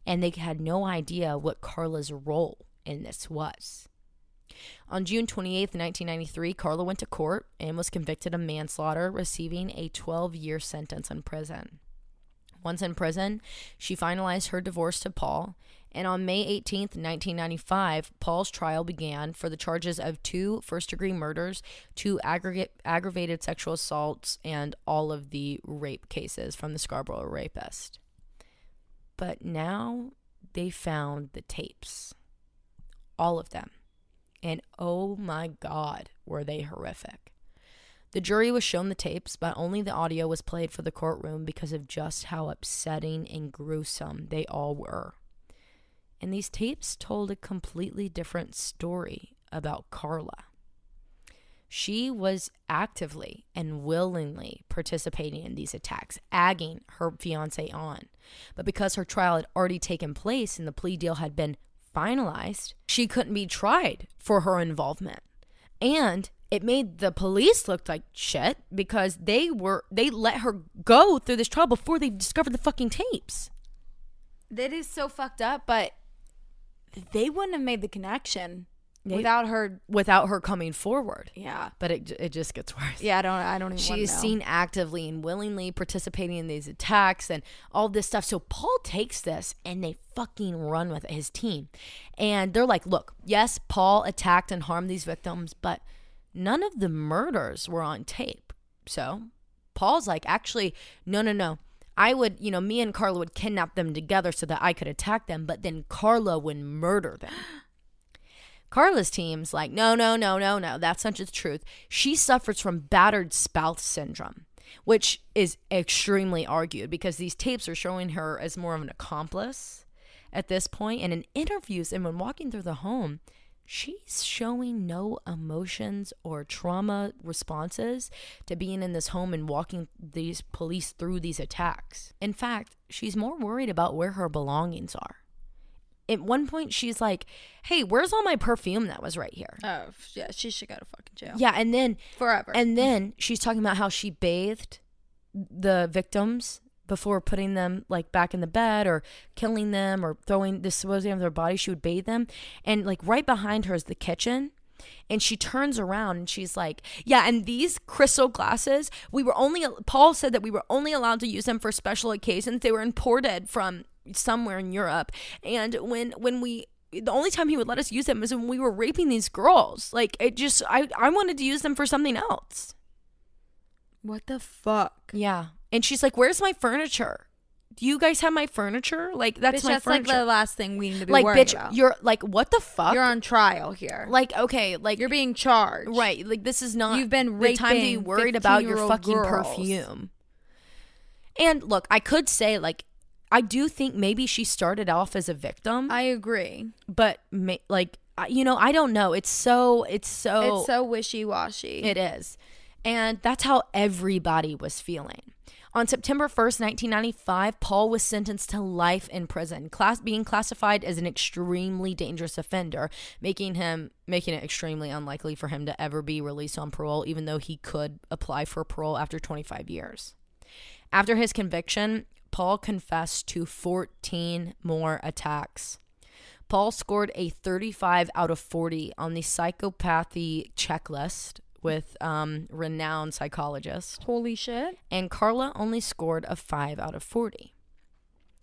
and they had no idea what Carla's role in this was. On June 28th, 1993, Carla went to court and was convicted of manslaughter, receiving a 12-year sentence in prison. Once in prison, she finalized her divorce to Paul, and on May 18th, 1995, Paul's trial began for the charges of 2 first-degree murders, 2 aggravated sexual assaults, and all of the rape cases from the Scarborough rapist. But now they found the tapes. All of them. And oh my God, were they horrific. The jury was shown the tapes, but only the audio was played for the courtroom because of just how upsetting and gruesome they all were. And these tapes told a completely different story about Carla. She was actively and willingly participating in these attacks, egging her fiancé on. But because her trial had already taken place and the plea deal had been finalized, she couldn't be tried for her involvement. And it made the police look like shit because they let her go through this trial before they discovered the fucking tapes. That is so fucked up, but they wouldn't have made the connection without her coming forward. Yeah. But it just gets worse. Yeah, I don't even want to know. She's seen actively and willingly participating in these attacks and all this stuff. So Paul takes this and they fucking run with it, his team. And they're like, look, yes, Paul attacked and harmed these victims, but none of the murders were on tape. So Paul's like, actually, no. I would, me and Carla would kidnap them together so that I could attack them, but then Carla would murder them. Carla's team's like, no, that's not the truth. She suffers from battered spouse syndrome, which is extremely argued because these tapes are showing her as more of an accomplice at this point. And in interviews and when walking through the home, she's showing no emotions or trauma responses to being in this home and walking these police through these attacks. In fact, she's more worried about where her belongings are. At one point, she's like, hey, where's all my perfume that was right here? Oh, yeah, she should go to fucking jail. Yeah, and then... Forever. And then she's talking about how she bathed the victims before putting them, like, back in the bed or killing them or disposing of their body. She would bathe them. And, like, right behind her is the kitchen. And she turns around and she's like, yeah, and these crystal glasses, Paul said that we were only allowed to use them for special occasions. They were imported from somewhere in Europe, and the only time he would let us use them is when we were raping these girls. Like, I wanted to use them for something else. What the fuck? Yeah. And she's like, where's my furniture? Do you guys have my furniture? Like, that's my furniture. Like the last thing we need to be like, worried bitch, about. you're like, what the fuck? You're on trial here. Like, okay, like, you're being charged. Right. Like, this is not You've been the time to be worried about your fucking girls. perfume. And look, I could say, like, I do think maybe she started off as a victim. I agree. But I don't know. It's so wishy-washy. It is. And that's how everybody was feeling. On September 1st, 1995, Paul was sentenced to life in prison, being classified as an extremely dangerous offender, making it extremely unlikely for him to ever be released on parole, even though he could apply for parole after 25 years. After his conviction, Paul confessed to 14 more attacks. Paul scored a 35 out of 40 on the psychopathy checklist with renowned psychologists. Holy shit. And Carla only scored a 5 out of 40.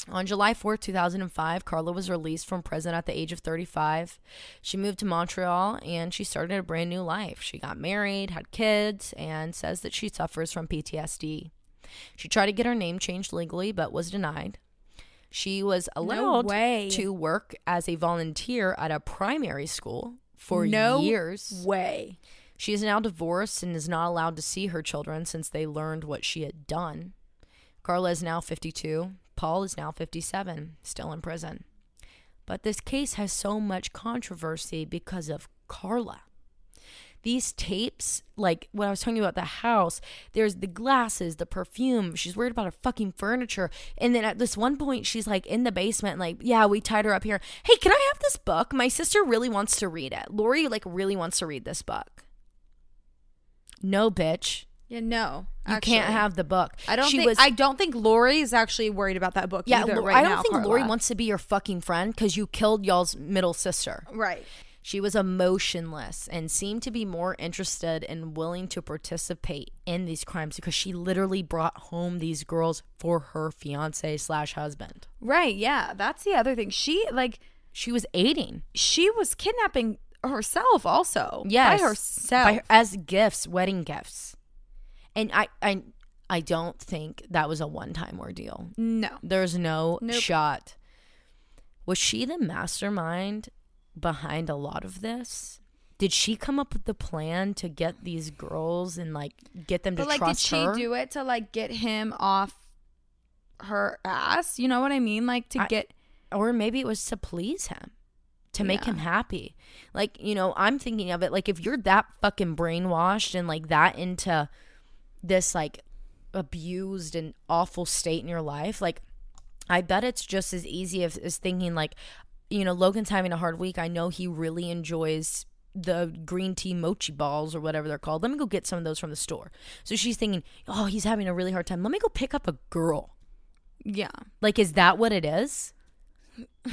On July 4th, 2005, Carla was released from prison at the age of 35. She moved to Montreal and she started a brand new life. She got married, had kids, and says that she suffers from PTSD. She tried to get her name changed legally, but was denied. She was allowed to work as a volunteer at a primary school for years. No way. She is now divorced and is not allowed to see her children since they learned what she had done. Carla is now 52. Paul is now 57, still in prison. But this case has so much controversy because of Carla. these tapes, like when I was talking about the house, there's the glasses, the perfume. She's worried about her fucking furniture. And then at this one point, she's like in the basement, like, yeah, we tied her up here. Hey, can I have this book? My sister really wants to read it. Lori like really wants to read this book. No, bitch. Yeah, no. You can't have the book. I don't think Lori is actually worried about that book either right now. I don't think Carla. Lori wants to be your fucking friend because you killed y'all's middle sister. Right. She was emotionless and seemed to be more interested and willing to participate in these crimes because she literally brought home these girls for her fiance/husband. Right, yeah. That's the other thing. She was aiding. She was kidnapping herself also. Yes. By herself. As gifts, wedding gifts. And I don't think that was a one-time ordeal. No. There's no shot. Was she the mastermind behind a lot of this? Did she come up with the plan to get these girls and like get them to trust her? Did she do it to like get him off her ass? You know what I mean? Like or maybe it was to please him, to make him happy. Like, you know, I'm thinking of it like if you're that fucking brainwashed and like that into this like abused and awful state in your life, like I bet it's just as easy as thinking like, you know, Logan's having a hard week. I know he really enjoys the green tea mochi balls or whatever they're called. Let me go get some of those from the store. So she's thinking, oh, he's having a really hard time. Let me go pick up a girl. Yeah. Like, is that what it is?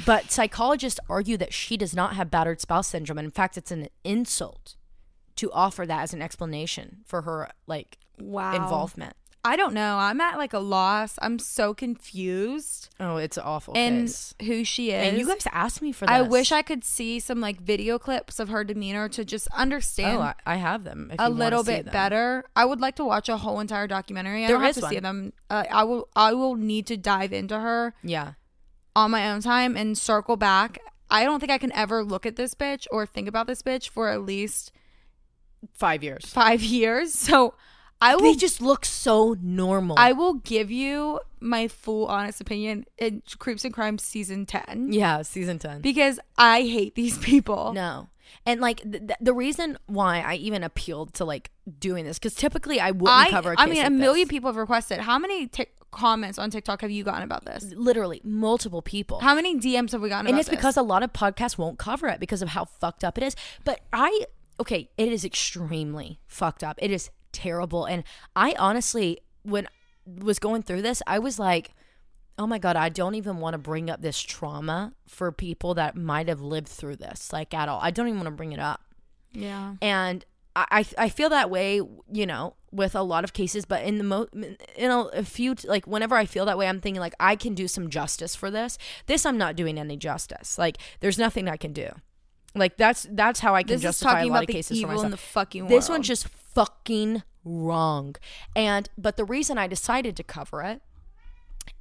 But psychologists argue that she does not have battered spouse syndrome. And in fact, it's an insult to offer that as an explanation for her like involvement. I don't know. I'm at like a loss. I'm so confused. Oh, it's an awful and case. Who she is. And you guys asked me for this. I wish I could see some like video clips of her demeanor to just understand. Oh, I have them. If a you little see bit them. better. I would like to watch a whole entire documentary. I There don't have is to one. see them. I will need to dive into her. Yeah. On my own time and circle back. I don't think I can ever look at this bitch or think about this bitch for at least 5 years. 5 years. So they just look so normal. I will give you my full honest opinion in Creeps and Crimes season 10. Yeah, season 10. Because I hate these people. No. And like the reason why I even appealed to like doing this, because typically I wouldn't cover a case like a million this. people have requested. How many comments on TikTok have you gotten about this? Literally multiple people. How many DMs have we gotten about this? And it's because a lot of podcasts won't cover it because of how fucked up it is. But it is extremely fucked up. It is terrible. And I honestly, when was going through this, I was like, oh my God, I don't even want to bring up this trauma for people that might have lived through this, like at all. I don't even want to bring it up. Yeah. And I feel that way, you know, with a lot of cases, but in a few, like whenever I feel that way, I'm thinking like I can do some justice for this. This I'm not doing any justice. Like there's nothing I can do. Like that's how I can justify a lot of cases for myself. In the fucking world. This one's just fucking wrong. But the reason I decided to cover it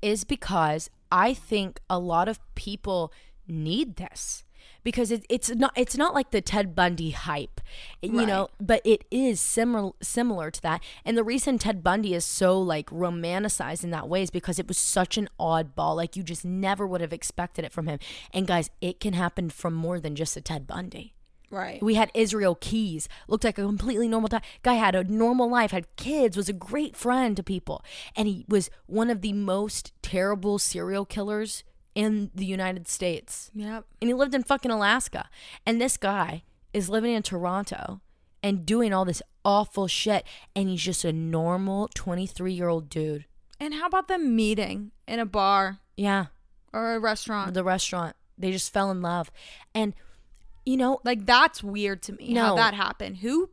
is because I think a lot of people need this. Because it's not like the Ted Bundy hype, you know, but it is similar to that. And the reason Ted Bundy is so like romanticized in that way is because it was such an oddball. Like you just never would have expected it from him. And guys, it can happen from more than just a Ted Bundy. Right. We had Israel Keys, looked like a completely normal guy, had a normal life, had kids, was a great friend to people. And he was one of the most terrible serial killers in the United States. Yep. And he lived in fucking Alaska. And this guy is living in Toronto and doing all this awful shit. And he's just a normal 23-year-old dude. And how about them meeting in a bar? Yeah. Or a restaurant? The restaurant. They just fell in love. And, you know. Like, that's weird to me. How that happened. Who?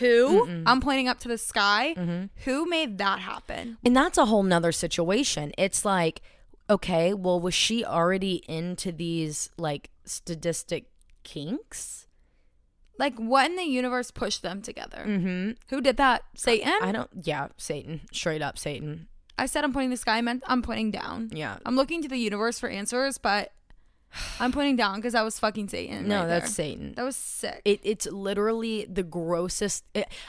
Mm-mm. I'm pointing up to the sky. Mm-hmm. Who made that happen? And that's a whole nother situation. It's like, okay, well, was she already into these like sadistic kinks? Like, what in the universe pushed them together? Mm-hmm. Who did that? Satan? Satan. Straight up Satan. I said I'm pointing the sky. I meant I'm pointing down. Yeah. I'm looking to the universe for answers, but I'm pointing down because that was fucking Satan. No, right that's there. Satan. That was sick. It's literally the grossest.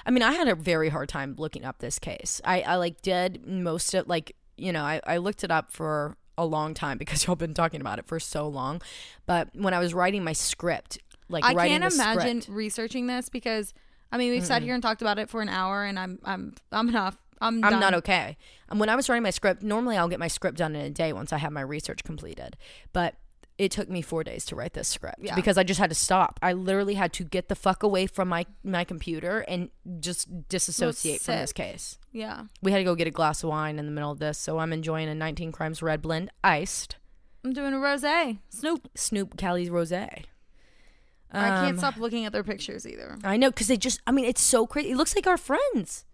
I mean, I had a very hard time looking up this case. I like did most of like, you know, I looked it up for a long time because y'all been talking about it for so long. But when I was writing my script, like I writing can't the imagine script, researching this because I mean, we've sat here and talked about it for an hour, and I'm enough. I'm done. not okay. And when I was writing my script, normally I'll get my script done in a day once I have my research completed. But it took me 4 days to write this script because I just had to stop. I literally had to get the fuck away from my computer and just disassociate from this case. Yeah. We had to go get a glass of wine in the middle of this, so I'm enjoying a 19 Crimes Red Blend iced. I'm doing a rosé. Snoop Callie's rosé. I can't stop looking at their pictures either. I know, because it's so crazy. It looks like our friends.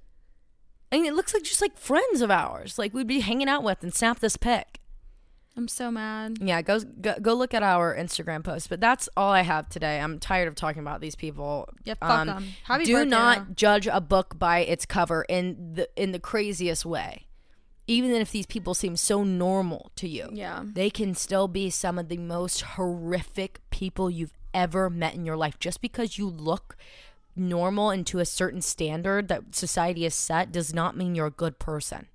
I mean, it looks like just like friends of ours. Like we'd be hanging out with and snap this pic. I'm so mad. Yeah, go look at our Instagram post. But that's all I have today. I'm tired of talking about these people. Yeah, fuck them. Do not judge a book by its cover in the craziest way. Even if these people seem so normal to you, they can still be some of the most horrific people you've ever met in your life. Just because you look normal and to a certain standard that society has set does not mean you're a good person.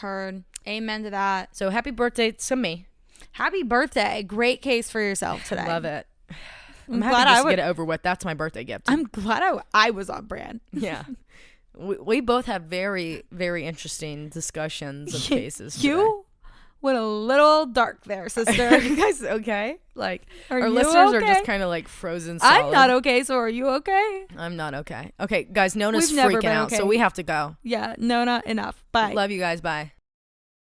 Heard. Amen to that. So happy birthday to me. Happy birthday. Great case for yourself today. Love it. I'm happy just to get it over with. That's my birthday gift. I'm glad I was on brand. Yeah. We both have very, very interesting discussions of cases today. You went a little dark there, sister. Are you guys okay? Like, our listeners are just kind of like frozen solid. I'm not okay, so are you okay? I'm not okay. Okay, guys, Nona's freaking out, so we have to go. Yeah, Nona, enough. Bye. Love you guys. Bye.